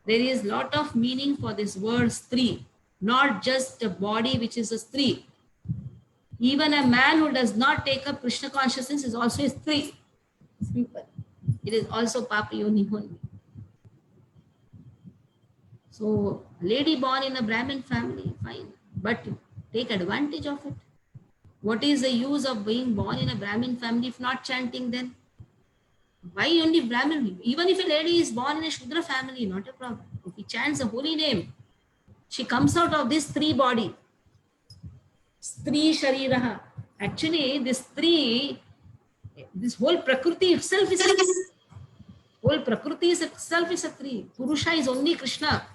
There is lot of meaning for this word Stri, not just a body which is a Stri. Even a man who does not take up Krishna consciousness is also a Stri. It is also Papa Yoni only. So, a lady born in a Brahmin family, fine, but take advantage of it. What is the use of being born in a Brahmin family if not chanting then? Why only Brahmin? Even if a lady is born in a Shudra family, not a problem. If he chants the holy name, she comes out of this Stri body. Stri Shariraha. Actually, this Stri, this whole Prakriti itself is a Stri. Whole Prakriti itself is a Stri. Purusha is only Krishna.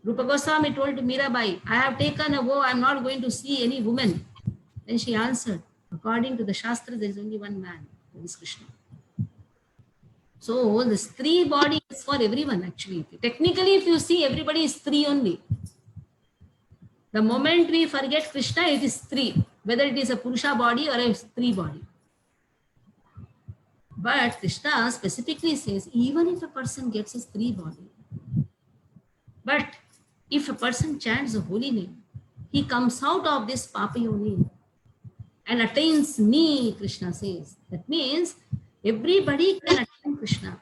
Rupa Goswami told to Mirabai, I have taken a vow, I am not going to see any woman. Then she answered, according to the Shastra, there is only one man, that is Krishna. So the Stri body is for everyone actually. Technically, if you see, everybody is Stri only. The moment we forget Krishna, it is Stri, whether it is a Purusha body or a Stri body. But Krishna specifically says, even if a person gets a Stri body, but if a person chants the holy name, he comes out of this Papa Yoni and attains me, Krishna says. That means everybody can attain Krishna.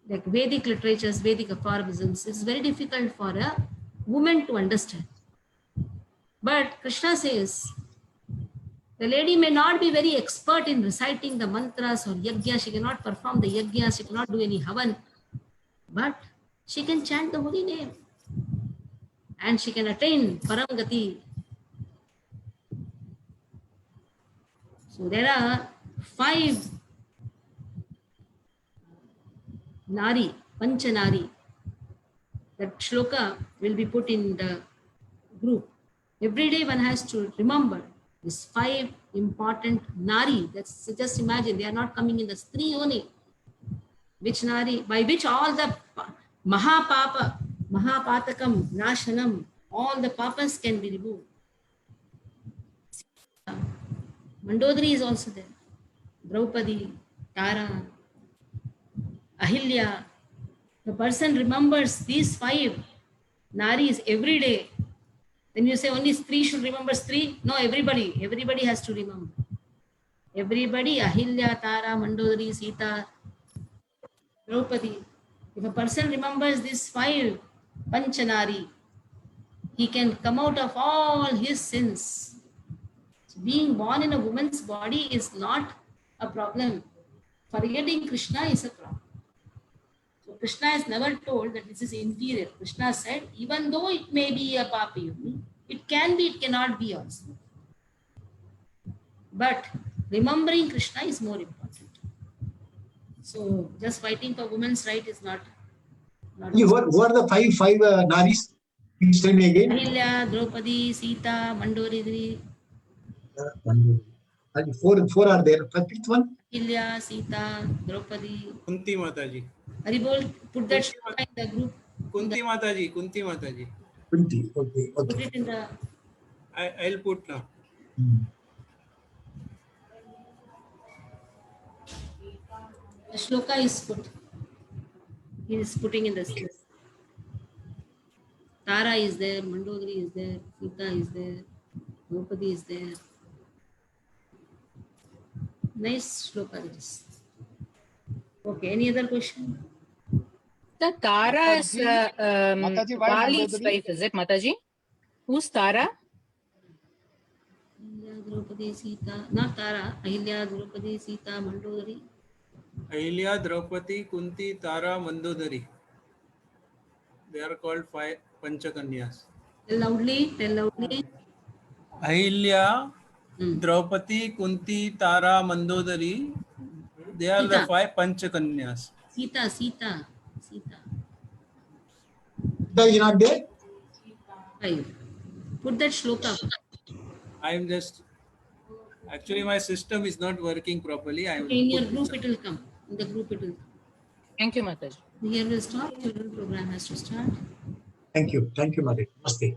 Like Vedic literatures, Vedic aphorisms, it's very difficult for a woman to understand. But Krishna says, the lady may not be very expert in reciting the mantras or yajna, she cannot perform the yajna, she cannot do any havan, but she can chant the holy name and she can attain Paramgati. So there are 5 Nari, Panchanari. That shloka will be put in the group. Every day one has to remember these 5 important Nari. That's just imagine, they are not coming in the Stri only. Which Nari? By which all the Mahapapa, Mahapatakam, Nashanam, all the papas can be removed. Mandodari is also there. Draupadi, Tara, Ahilya. The person remembers these 5 Naris every day. Then you say only Stri should remember Stri? No, everybody has to remember. Everybody, Ahilya, Tara, Mandodari, Sita, Draupadi. If a person remembers these 5 Panchanari, he can come out of all his sins. So being born in a woman's body is not a problem. Forgetting Krishna is a problem. So Krishna has never told that this is inferior. Krishna said, even though it may be a Papa Yoni, it can be, it cannot be also. But remembering Krishna is more important. So just fighting for women's right is not. Who are the five Naris? Please tell me again. Ahilya, Draupadi, Sita, Mandodari. Four are there. Fifth one? Ahilya, Sita, Draupadi. Kunti Mataji. Haribol, put that in the group. Kunti Mataji. Kunti Mataji. Kunti. Okay. Put it in the. I'll put now. The shloka is put. He is putting in the space. Tara is there, Mandodari is there, Sita is there, Draupadi is there. Nice shloka this. Okay, any other question? The Tara is Mataji, why Vali's Mandodari? wife, is it Mataji? Who's Tara? Ahilya, Draupadi, Sita, not Tara, Ahilya, Draupadi, Sita, Mandodari. Ahilya, Draupadi, Kunti, Tara, Mandodari. They are called 5 Panchakanyas. Tell loudly, tell loudly. Ahilya, Hmm. Draupadi, Kunti, Tara, Mandodari. They are the Sita. 5 Panchakanyas. Sita, Sita, Sita. Is not there? 5. Put that shloka. I'm just actually my system is not working properly. I Okay, in your group it will come. In the group it will come. Thank you, Mataji. Here will stop. Children program has to start. Thank you, Mother. Namaste.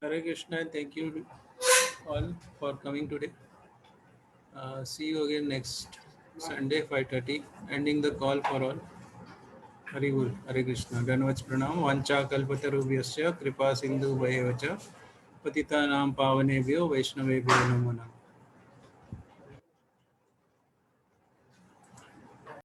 Hare Krishna and thank you all for coming today. See you again next Sunday 5:30. Ending the call for all. Hari Bol, Hare Krishna. Danvats pranam. Vancha kalpatarubhyasya kripa sindhu bhayevacha. Patitanam pavanebhyo vaishnavebhyo namo namaः.